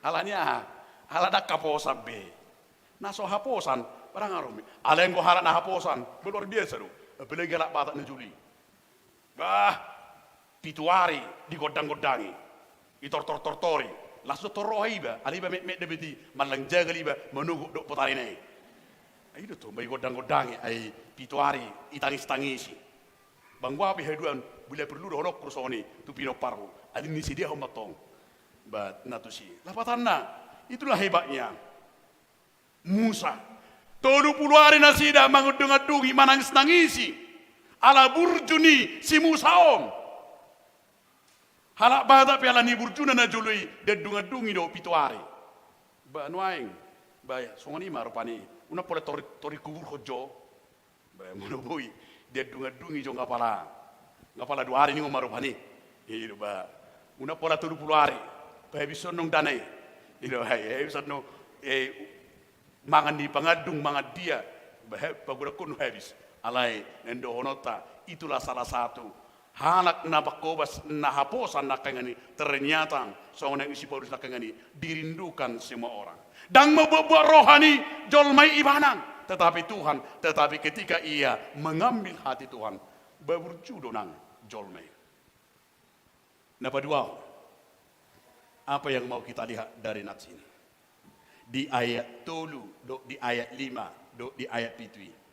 Speaker 2: Alanya ala dak kaposan be. Naso haposan barang aromi. Ala yang go harat na haposan luar biasa do. Apalagi kalak batak na Juli. Bah 7 hari digodang-godangi. Itor-tor-tori. Langsung torohi ba, aliba mek debeti malang jaga liba menunggu dok potari nei. Ai do to bai godang-godangi ai 7 hari itangis-tangisi. Bang wapi heduan bila perlu do honok krusoni tu pino paru. Ali ni dia homatong. Ba natusi. Lapatanna itulah hebatnya Musa. 30 hari nasida mangudung-adungi manangis-nangisi. Ala burjuni si Musa om. Halak bata piala ni burjuna na jului dedunga-dungi do 7 hari. Ba nuaing. Ba songoni marupani. Una pole tori kubur hojo. Ba monoboi dedunga-dungi jo ngapala. Ngapala 2 hari ni marupani. Ido ba. Una pole 30 hari. Ba bisa nong danai. Ido hai bisa no mangan di pangadung mangan dia. Ba pagura kun habis. Alai nendo honota itulah salah satu hanak na bakobas na haposan na kangani ternyata seorang isi Paulus na kangani dirindukan semua orang dan membuat rohani jolmai ibanan tetapi Tuhan tetapi ketika ia mengambil hati Tuhan berjudo nang jolmai. Napa dua apa yang mau kita lihat dari nats ini di ayat 3 di ayat 5 di ayat 7.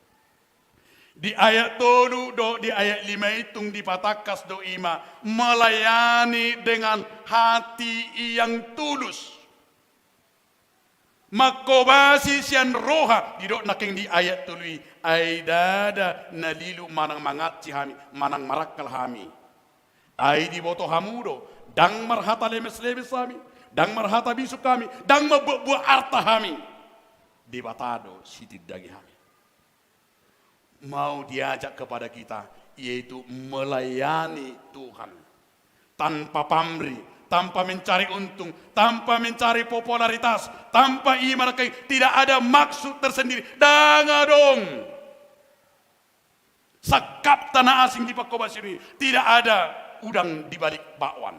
Speaker 2: Di ayat 3 di ayat 5 hitung dipatakas do ima melayani dengan hati yang tulus. Makobasi sian roha di dok naking di ayat tului aidada nalilu manang mangat hami manang marakal hami. Ai di boto hamudo dang marhata lemes kami, dang marhata bisu kami, dang mabuah arta hami. Di batado sitid dagi hami. Mau diajak kepada kita yaitu melayani Tuhan tanpa pamrih, tanpa mencari untung, tanpa mencari popularitas, tanpa iman tidak ada maksud tersendiri. Dangadong sakap tanah asing di Pakobas ini tidak ada udang di balik bakwan.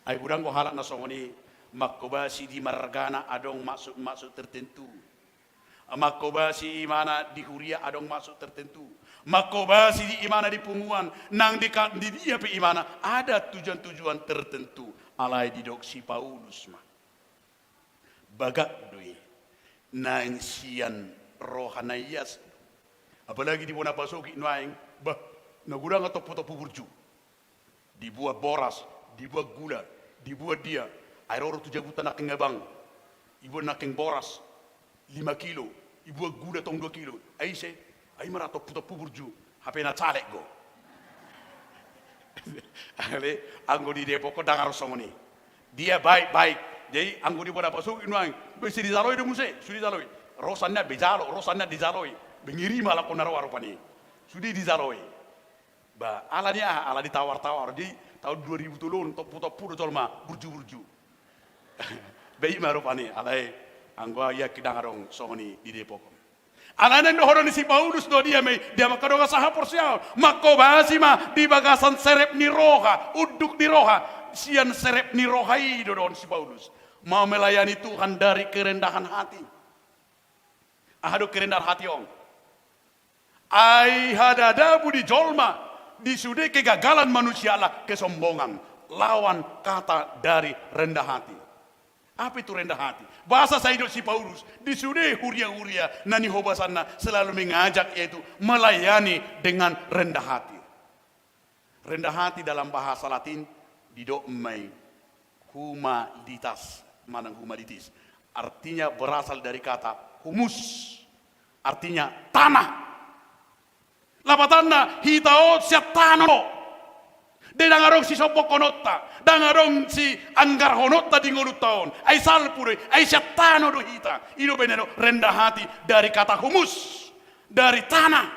Speaker 2: Ai udang ko halak na songoni Makobasi di Margana adong maksud tertentu. Makobasi imana di Huria adong maksud tertentu. Makobasi di imana di Punguan nang di dia pe imana ada tujuan-tujuan tertentu. Alai di doksi Paulus mah. Bagak doi nang sian rohanayas
Speaker 8: Apalagi di bona pasuki nuaing, bah, nagurang atau topu burju. Dibuat boras, dibuat gula, dibuat dia. Air oro tu jagutan naking ngabang. Ibu naking boras 5 kilo, ibu gula tong 2 kilo. Ai marato topu burju. Hape na calek go. Ale anggo di Depok ko dangar somoni. Dia baik-baik. Jadi anggo di bona pasuki nuaing, besi di zaloi de muse, sudi zaloi. Rosannya bejalo, rosannya di zaloi. Bengiri malah ko narwaro pani. Sudi di zaloi. Ba alanya ala ditawar-tawar di tahun 2000 topu-topu jolma burju-burju. Bayi marupani alai anggo ya kidangarong somoni di Depok. Alanan dohoro ni si Paulus do dia makadonga saha porsial mako basi ma di bagasan serep ni roha uduk di roha sian serep ni rohai do don si Paulus mau melayani Tuhan dari kerendahan hati. Ahado kerendahan hati ong. Ai hadada budi jolma disude kegagalan manusia lah kesombongan lawan kata dari rendah hati. Apa itu rendah hati? Bahasa saya si Paulus disude huria-huria nani hobasanna selalu mengajak yaitu melayani dengan rendah hati. Rendah hati dalam bahasa Latin didomai humanitas, manang humanitis. Artinya berasal dari kata humus, artinya tanah. Lapatanna hitao siatano. De dangarong si sopo konotta, dangarong si anggar honotta di ngolut taon. Ai salpure, ai siatano do hita. Ino benero rendah hati dari kata humus, dari tanah.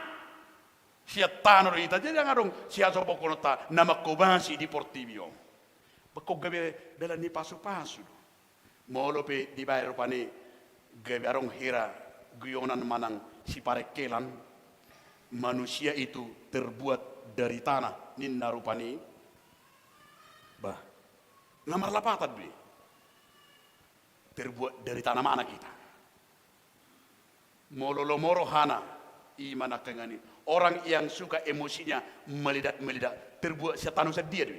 Speaker 8: Siatano do hita. Jadi dangarong si sopo konotta nama kobasi di Portivio. Bako gabe bela ni pasu-pasu. Molo pe di bayar pani gabe arong hira guyonan manang si parekelan. Manusia itu terbuat dari tanah ninna rupani. Bah, namar lapatan be. Terbuat dari tanah mana kita? Mololomoro hana iman akangani. Orang yang suka emosinya meledak-meledak terbuat setanu sedia be.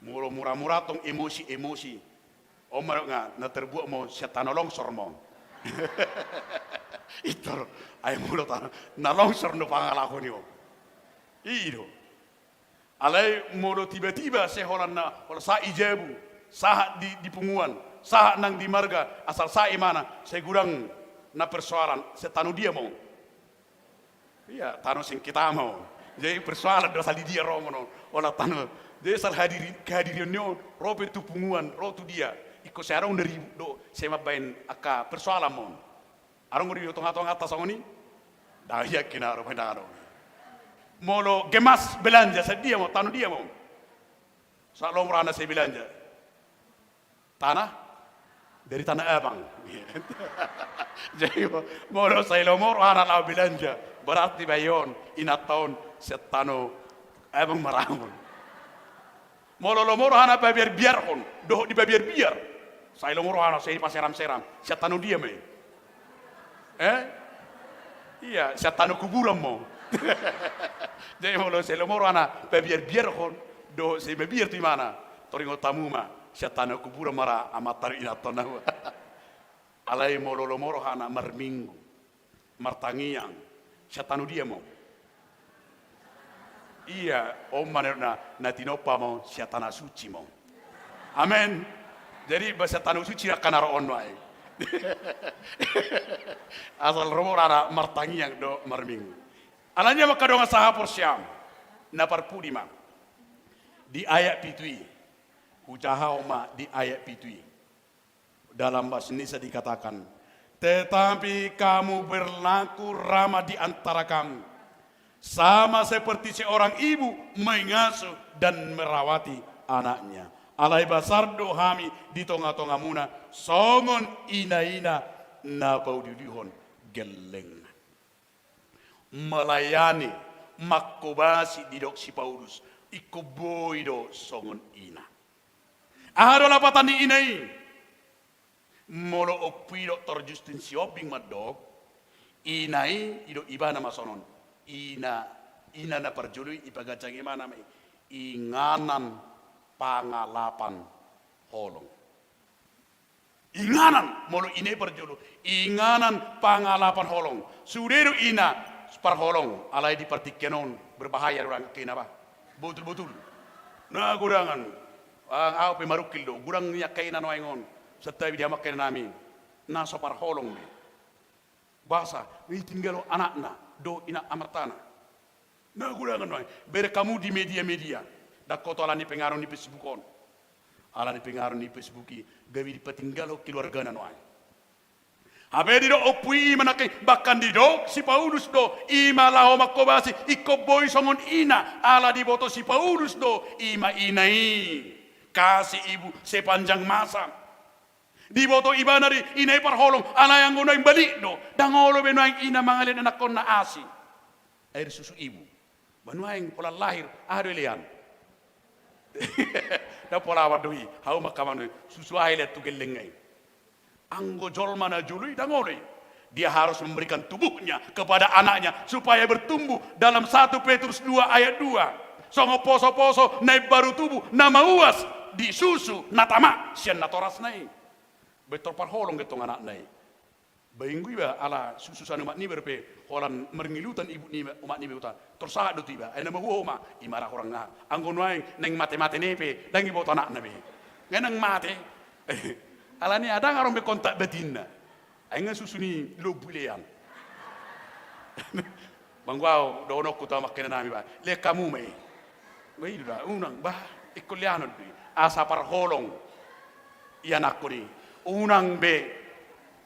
Speaker 8: Muro murah-murah tong emosi-emosi. Omar nga na terbuat mo setanu longsor mo. Itu ay mulo ta na longsor no pangalako niyo. Iyo. Alay mulo tiba-tiba seholan na wala sa ijebu, sa di punguan, sa nang di marga asal sa imana segurang na persoalan setanu dia mo. Iya, tanu sing kita mau. Jadi persoalan dosa di dia romono. Wala tanu. Jadi sal kehadiran nyo robe tu punguan, ro tu dia. Iko sarong dari do sema bain aka persoalan mo. Arong uri tong-tong atas ngoni. Dah yakin aro pendaro. Molo gemas belanja sedia mo tanu dia mo. Sa lomrana se belanja. Tanah dari tanah abang. Jadi molo saya lomor ana la belanja. Berarti bayon inat tahun setano abang marangon. Molo lomor ana biar kon. Doh di biar. Saya lomor ana saya paseram-seram. Setano dia me. Iya, setanu kuburan mo. Jadi molo selomoro ana biar kon do se biar ti mana. Toringo tamu ma setanu kuburan mara amatar inatona. Alai molo lomoro ana marminggu. Martangiang. Setanu dia mo. Iya, om mana na tinopa mo setana suci mo. Amen. Jadi bahasa tanu suci akan aro ono ai. Asal rumor ada martangi yang do marminggu. Alanya maka dong saha porsiam napar pudima di ayat pitui ucaha oma di ayat pitui dalam bahasa Indonesia dikatakan tetapi kamu berlaku ramah di antara kamu sama seperti seorang ibu mengasuh dan merawati anaknya. Alai basar dohami di tonga-tonga muna songon ina-ina na baudilihon geleng melayani makobasi di dok si Paulus ikuboido songon ina ahado lapatan di inai molo opido torjustin sioping madok inai ido ibana masonon ina na perjului ipagacang imana mai i inganan pangalapan holong. Inganan molo ine perjulu. Inganan pangalapan holong. Suderu ina parholong alai di partikenon berbahaya orang kenapa? Betul-betul. Nah gurangan. Ang au pe marukil do gurang niya kainan waingon. Setai dia makan nami. Na so parholong ni. Basa ni tinggalo anakna do ina amatana. Nah gurangan wae. Bere kamu di media-media. Dak kotolan ni pengaruh ni Facebookon. Ala ni pengaruh ni Facebooki gawi di patinggalo keluarga nanoi. Habe di do opui manake bahkan di do si Paulus do ima laho makobasi iko boy songon ina ala di boto si Paulus do ima inai kasih ibu sepanjang masa. Di boto ibanari inai parholong ala yang gunai balik do dangolo benuang ina mangalin anak kona asi. Air susu ibu. Benuang pola lahir adelian. Da pola wadui hau makaman susu aile tu gelengai anggo jolmana jului dangoloi dia harus memberikan tubuhnya kepada anaknya supaya bertumbuh dalam 1 Petrus 2 ayat 2 songo poso-poso naik baru tubuh nama uas di susu natama sian natoras nai betul parholong getong anak nai Bainggu iba ala susu sanu mak ni berpe holan merengilutan ibu ni umat ni beuta tersahat do tiba ena mahu ma imara orang nga anggon wae neng mate-mate nepe dangi bot anak nabe ngenang mate ala ni ada ngarong be kontak betina ainga susu ni lo bulean bangwao do no kuta makena nami ba le kamu me wei da unang bah ikuliano di asa parholong iana kuri unang be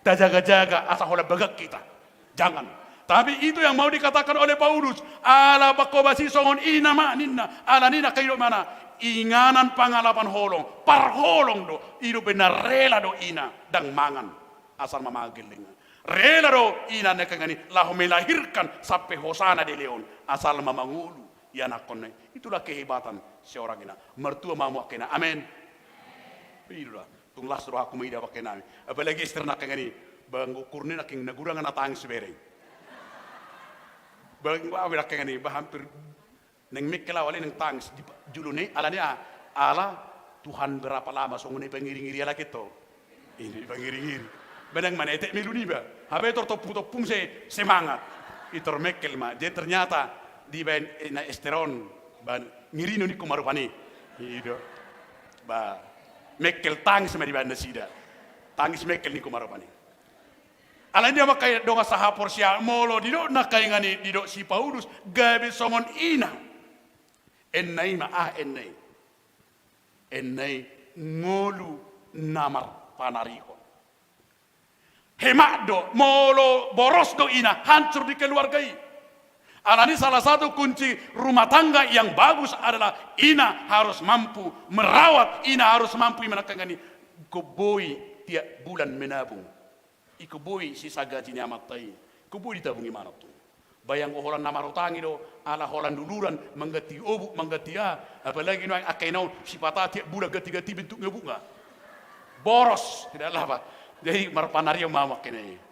Speaker 8: jaga-jaga asal oleh begak kita. Jangan. Tapi itu yang mau dikatakan oleh Paulus. Ala bakobasi songon ina ma ninna. Ala nina kayo mana. Inganan pangalapan holong. Parholong do. Ido benar rela do ina. Dang mangan. Asal mamagiling. Rela do ina nekangani. Lahu melahirkan sampai hosana de leon. Asal mamangulu. Yana konne. Itulah kehebatan seorang ina. Mertua mamu kena. Amin. Itulah. Tunglas roh aku maida pakai nami. Apalagi istri nak ngani bang ukurni nak yang nagurangan atang sebereng. Bang wa nak ngani bah hampir neng mikela wali neng tang julune alanya ala Tuhan berapa lama songune pengiring-iri ala kita. Ini pengiring-iri. Benang mana etek miluni ba. Habe tortopung se semangat. Itor mekel ma. Jadi ternyata di ben na esteron ban ngirino ni kumarupani. Itu. Ba Mekel tangis di banda sida. Tangis mekel ni kumarapani. Ala dia makai donga saha porsia molo di do nakai ngani di do si Paulus gabe somon ina. Ennai ma ennai. Ennai ngolu namar panariko. Hemat do molo boros do ina hancur di keluargai. Alani salah satu kunci rumah tangga yang bagus adalah ina harus mampu merawat, ina harus mampu menakangani koboi tiap bulan menabung. Ikoboi sisa gajinya amatai. Koboi ditabungi mana tuh? Bayang holan nama rotangi do, ala holan duluran menggati obuk menggati apalagi nuang akainau sifata tiap bulan gati-gati bentuknya bunga. Boros tidak apa. Jadi marpanario mama kene.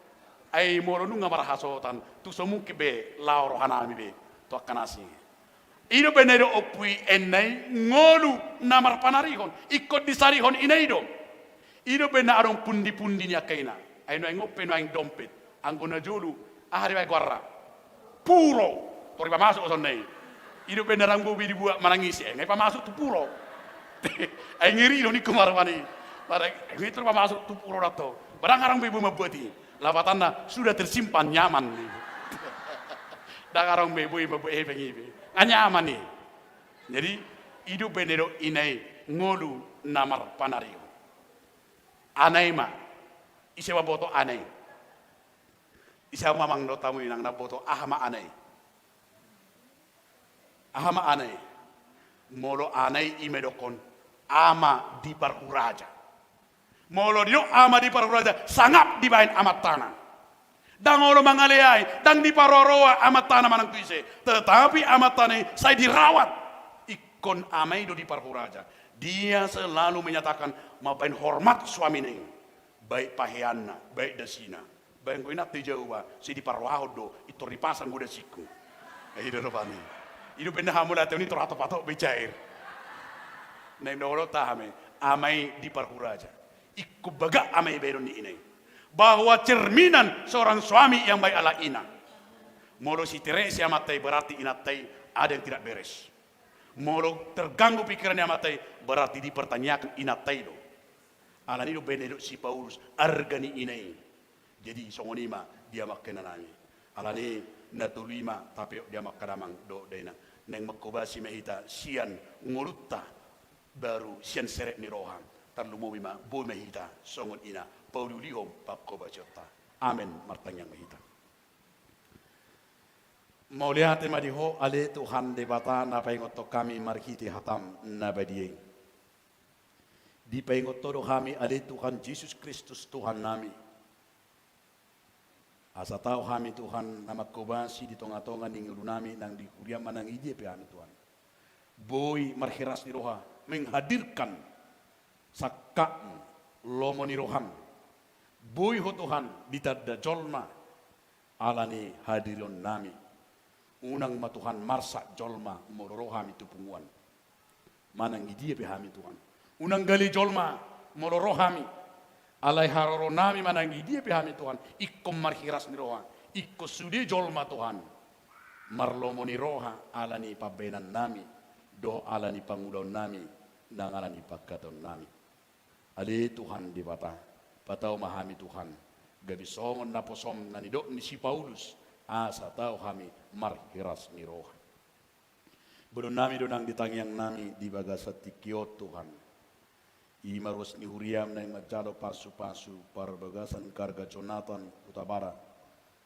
Speaker 8: Ai moro nunga marahasotan tu somu kebe lauro hanami be to kanasi ino benero opui enai ngolu namar panarihon ikut disarihon inaido ino bena arong pundi-pundi nya kaina ai no ngope no ang dompet anggona julu ahari wae guarra puro tori pa masuk sonai ino bena ranggo bi dibuat manangisi ngai pa masuk tu puro ai ngiri no ni kumarwani para ngi pa masuk tu puro rato barang arang bi mabuati lawatanna sudah tersimpan nyaman nih. Dakarong bebo pengibi, nyaman nih. Jadi hidup benero inai ngolu namar panario. Anai ma, isewa boto anai. Isewa mamang do tamu inang na boto ahama anai. Ahama anai. Molo anai imedokon ama di parhuraja. Molo dio ama di paruraja sangap di bain amat tanah. Dangolo mangaleai dang di paroroa amat tanah manang tuise. Tetapi amat tanah saya dirawat ikon amai do di paruraja. Dia selalu menyatakan mapain hormat suami neng. Baik paheanna, baik dasina. Baik koinat di Jawa, si di parwahod do itu dipasang gua dasiku. Itu rupanya. Itu benda hamula teu ni torato-pato becair. Neng dolo tahame amai di paruraja. Ikut baga amai beron ni inay. Bahwa cerminan seorang suami yang baik ala ina. Molo si Teresia matai berarti inatai ada yang tidak beres. Molo terganggu pikirannya matai berarti dipertanyakan inatai do. Ala nido benedok si Paulus argani inay. Jadi songonima dia makan nami. Ala ni natulima tapi dia makan do dena. Neng makobasi mehita sian ngolutta baru sian seret ni roham. Tarlumo bima bo mehita songon ina Paulu lihom pakoba cerita. Amin martanyang mehita. Mau lihat madiho ale Tuhan debata na paingoto kami marhiti hatam na badiyeng. Di paingoto do kami ale Tuhan Yesus Kristus Tuhan nami. Asa tahu kami Tuhan nama kobasi di tonga-tonga ning nami nang di kuria manang ije pe kami Tuhan. Boy marhiras di roha menghadirkan sakak lomo ni roham. Boy ho Tuhan ditadda jolma alani hadiron nami. Unang matuhan marsa jolma mororohami tupunguan. Manang idia behami Tuhan. Unang gali jolma mororohami. Alai haroro nami manang idia behami Tuhan. Ikkom marhiras ni roha. Ikko sudi jolma Tuhan. Marlomo ni roha alani pabenan nami. Do alani pangulon nami. Nang alani pagkaton nami. Ali Tuhan di bata. Patau mahami Tuhan. Gabi songon na posom na nidok ni si Paulus. Asa tahu kami marhiras ni roha. Bodo nami donang ditangyang nami di bagasat tikiot Tuhan. Imarus ni huriam na majalo pasu-pasu para bagasan karga Jonathan Utabara.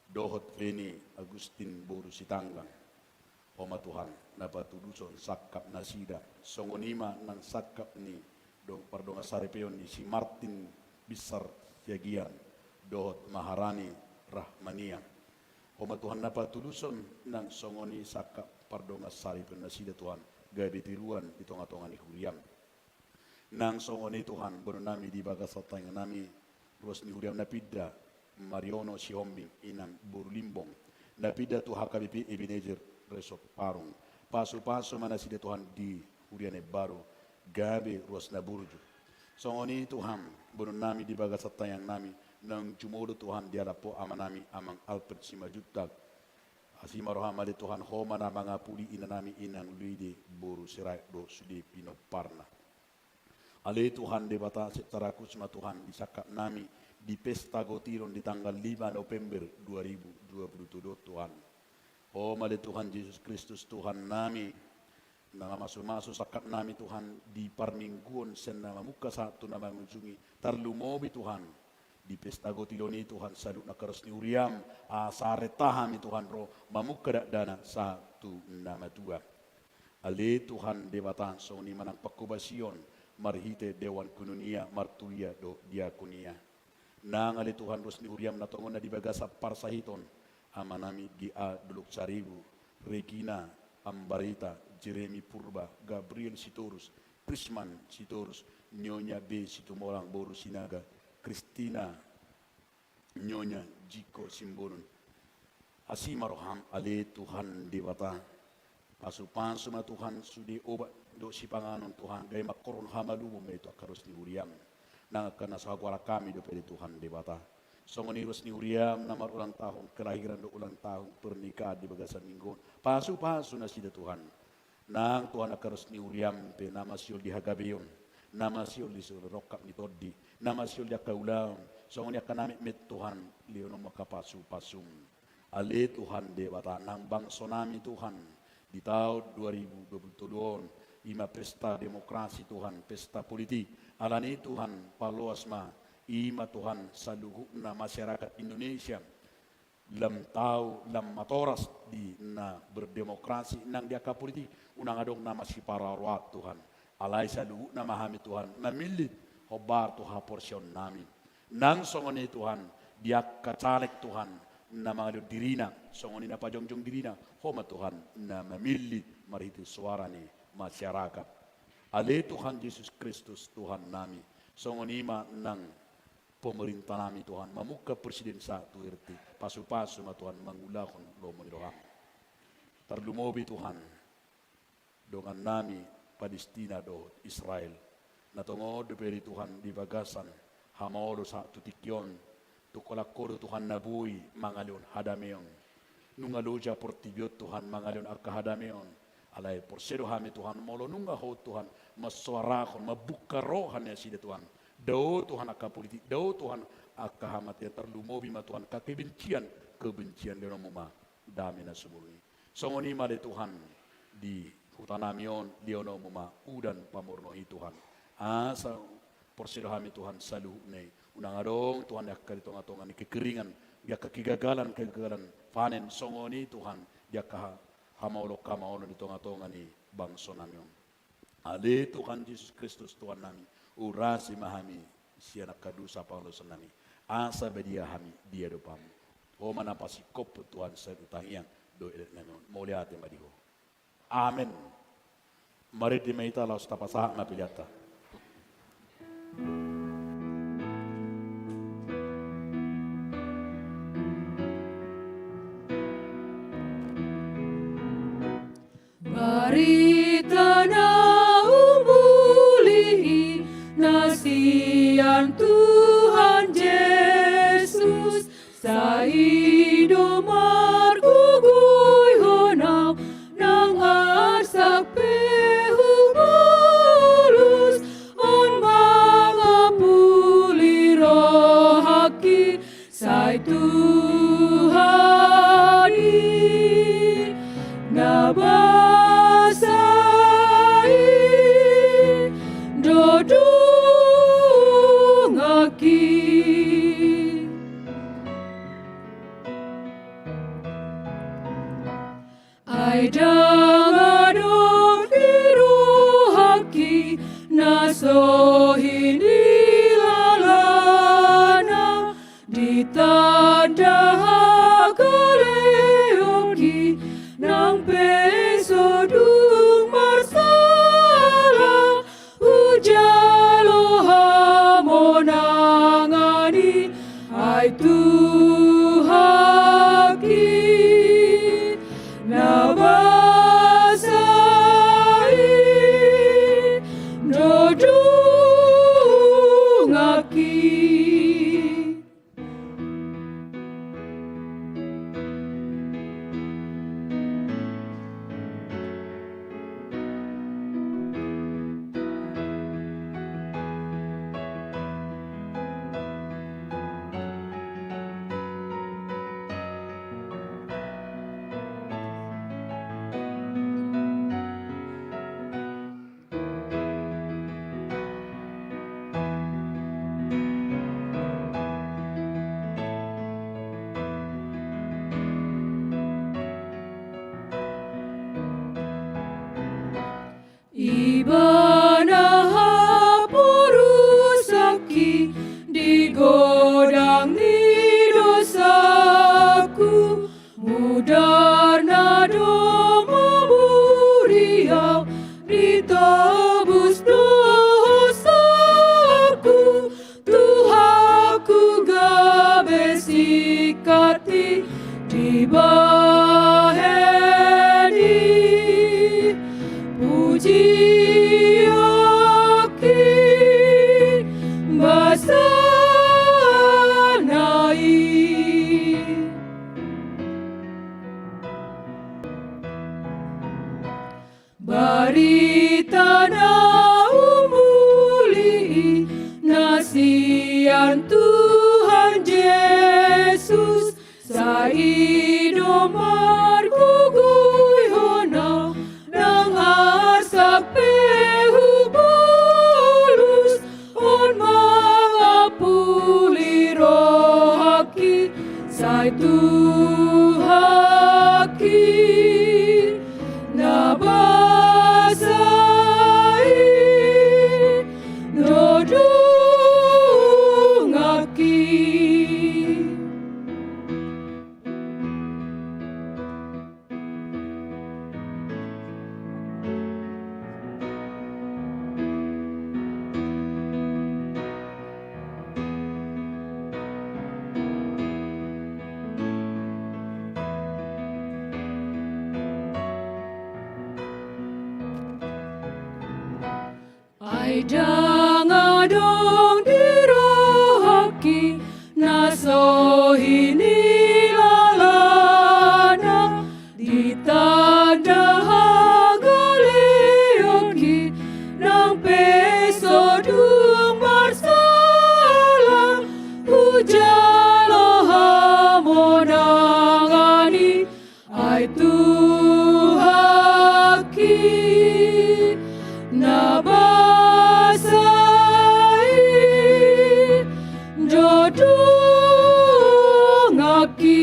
Speaker 8: Dohot Veni Agustin Boru Sitanggang. Oma Tuhan napatuluson sakap nasida. Songonima nang sakap ni dong pardonga sarepeon ni si Martin Bisar Yagian. Dohot Maharani Rahmania. Oma Tuhan napatuluson nang songoni sakap pardonga sarepeon nasida Tuhan. Gabi tiruan di tonga-tonga ni huriam. Nang songoni Tuhan bono nami di bagasat tayang nami. Ruas ni huriam napida Mariono Sihombing inang Borulimbong. Napida tu HKBP Ebenezer Resort Parung. Pasu-pasu mana sida Tuhan di huriane baru. Gabi ruas na burju. Songoni Tuhan bono nami di bagasat tayang nami. Nang jumodo Tuhan diala po amanami amang Alfred Simajutag. Asima rohamali Tuhan homa na mga puli inanami inang luidi boru sirai do sudi pinoparna. Ale Tuhan debata secara kusma Tuhan disakap nami di pesta gotiron di tanggal 5 November 2022 Tuhan. Oh mali Tuhan Yesus Kristus Tuhan nami na masuk-masuk sakap nami Tuhan di parmingguon sen nama muka satu nama mengunjungi tarlumobi Tuhan. Di pesta gotiloni Tuhan saluk na karos ni uriam asare tahami Tuhan roh mamuka dana satu nama dua. Ale Tuhan debata soni manang pakubasion marhite dewan kununia martulia do diakonia. Nang ale Tuhan ros ni uriam na tongon na di bagasa parsahiton amanami di a duluk saribu Regina Ambarita Jeremy Purba Gabriel Sitorus Prisman Sitorus Nyonya B Situmolang Boru Sinaga Kristina Nyonya Jiko Simbolon Asima roham ale Tuhan dewata pasu-pasu ma Tuhan sudi obat do si panganon Tuhan gay makoron hamalumo may ito akaros ni Uriam nang kanasagwara kami do pwede Tuhan dewata songoniros ni Uriam na marulang tahong kelahiran do ulang tahong pernikahan di bagasan minggon pasu-pasu na sida Tuhan nang Tuhan akaros ni Uriam pe nama siul di Hagabeon nama siul di rokap ni Todi nama siul di Kaulang songoni akanami met Tuhan leono makapasu-pasum ale Tuhan dewata nang bangso nami Tuhan di tahun 2022 ima pesta demokrasi Tuhan pesta politik alani Tuhan paluasma ima Tuhan saluhuna masyarakat Indonesia lam tahu lam matoras di na berdemokrasi nang diaka politik unang adong nama si para ruat Tuhan alai saluhuna mahami Tuhan namilid hobar Tuhan porsion nami nang songoni Tuhan dia kacalek Tuhan na mga dirina songoni na pajongjong dirina homa Tuhan na mamili mariti suara ni masyarakat ale Tuhan Yesus Kristus Tuhan nami songoni ma nang pemerintah nami Tuhan mamuka presiden satu RT pasu-pasu ma Tuhan mangulakon lomo ni roha tarlumobi Tuhan dongan nami Palestina do Israel natongod peri Tuhan di bagasan Hamoro sa tutikyon. Tukolakodo Tuhan nabui mangalion hadameon. Nungaloja portibiot Tuhan mangalion arkahadameon. Alay porsedo hami Tuhan molo nunga ho Tuhan masuarakon mabuka rohannya sida Tuhan. Dao Tuhan akapolitik, dao Tuhan akahamat yang terlumobi ma Tuhan kebencian di rumah dami na sumului. Songoni male Tuhan di hutanamion di ono muma udan pamurnohi Tuhan. Asa porsedo hami Tuhan salu nei unang adong Tuhan yak kalitonga-tonga ni kekeringan yak kegagalan panen songoni Tuhan yak hamaolo kamaolo di tonga-tonga ni bangsa namion. Ale Tuhan Yesus Kristus Tuhan nami urasi mahami sianak kadusa Paulo senami asa bedia hami dia dopam o manapasi kop Tuhan saya utangiang do namion moliate madigo amen. Mari dimeita laus tapasa na pilyata.
Speaker 3: Barita na umuli nasian Tuhan Yesus sa ido margugoy honaw nang arsak pehumulus on mga puliro haki sa Tuhan nabasai dodong aki ay dangadong diruhaki naso hinilalana ditanda kaleoki nang peso dung marsala hujalo hamonangani ay tuhaki nabasai dodong aki. Ibana hapurusaki di godang ni dosaku mudar nado maburiau ditebus dosaku Tuhaku gabesikati di baheni puji aki basanai barita na umuli nasian Tuhan Yesus sa ido margugoy honaw nang arsak pehubulus on mga puliro haki sa tuhaki nabasai dodong aki. Ay dangadong diro sohini lalana di tanda hagaleoki nang pesodung marsala hujalo hamonangani ai tuhaki nabasai jodungaki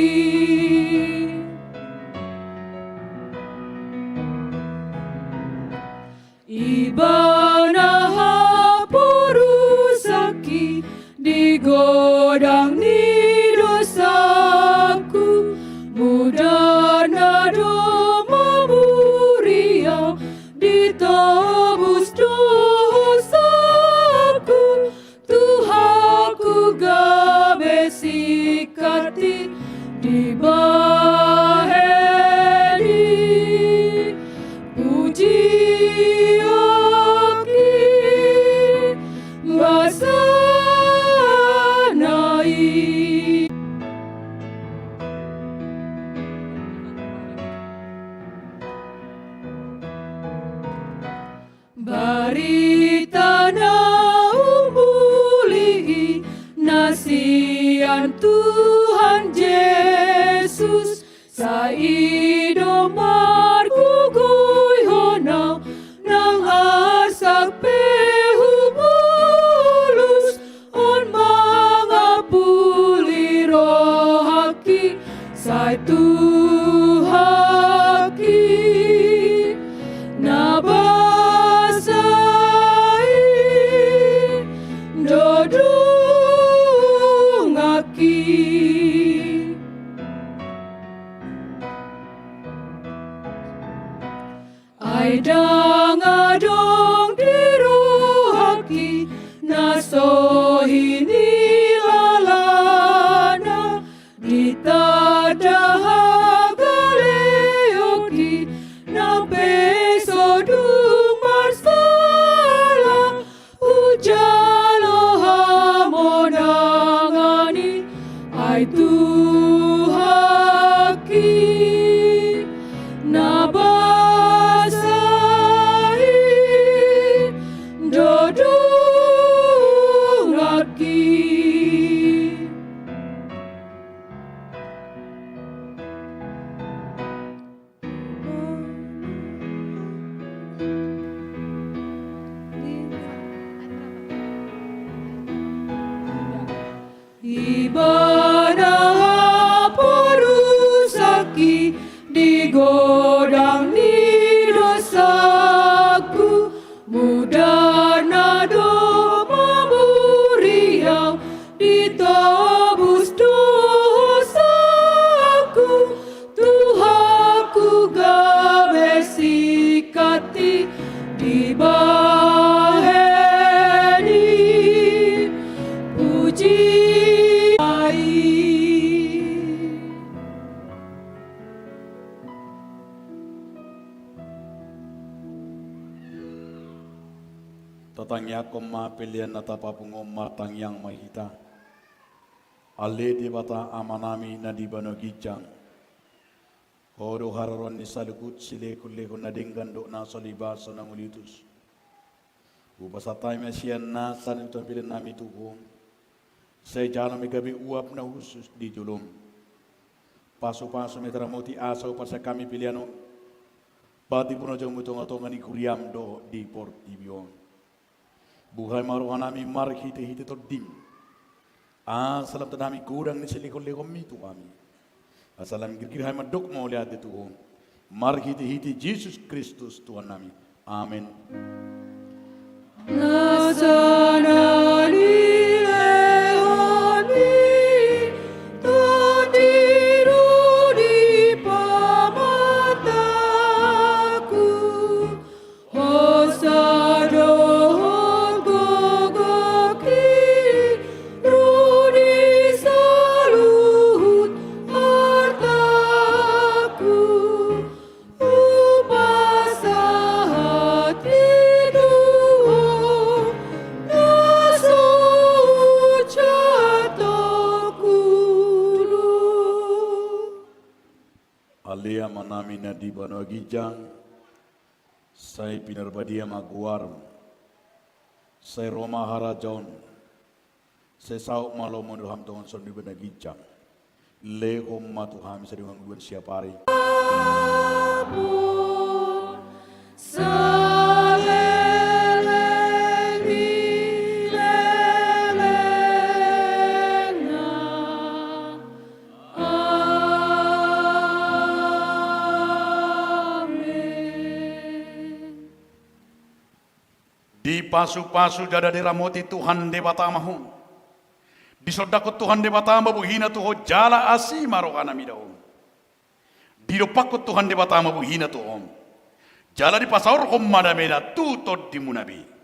Speaker 3: ibana hapurusaki digodang ni dosaku mudana doma muriau ditebus dosaku Tuhanku gabesikati dibahedi puji oki basanai Baritana umbuli nasian Tuhan Yesus saido margugoi honau nang asak pehumulus on mangapuli rohaki sai Tuhaki nabasai dodungaki aidang adong dirohaki nasohini lalana ditada hagaleoki nang pesodung marsala hujalo hamonangani ai tuhaki nabasai dodungaki ibana porusaki digodang ni dosaku mudana doma muriau ditebus dosaku Tuhanku gabesikati dibahedi puji
Speaker 8: Tatangya koma pilihan natapa pungom matang yang mahita. Ale di bata amanami na di bano gijang. Horo hararon ni salukut sile kulle ko nadinggan do na solibaso ng ulitus. Upasatay mesian na sanito pilin nami tukum. Say jana mi gabi uap na husus di julum. Paso-paso mi teramuti asaw pa sa kami piliano. Pati puno jang mutong-atongan ni kuriam do di Portibion. Buhay maruhan nami marhite-hite to dim. Salam tanami kurang ni silikol-likol mito kami. Salam girgirhay madok mo lihat itu. Marhite-hite Jesus Kristus Tuhan nami. Amen.
Speaker 3: Nasanani leoni tadiru di pamataku hosadohon gogoki rudi saluhut hartaku upasa hati Tuhan
Speaker 2: alea manami na di bano gijang, sai pinarbadia maguar, sai Roma harajon, sai sau malo monuham tongon son di bana gijang, lehom matuham sariwang duan siapari.
Speaker 8: Di pasu-pasu jada diramoti Tuhan Dewata Mahun. Di sodako Tuhan Dewata mabuhina tuho jala asi marokana midaom. Di dopako Tuhan Dewata mabuhina tuhom. Jala di pasaur kom madameda tutod di munabi.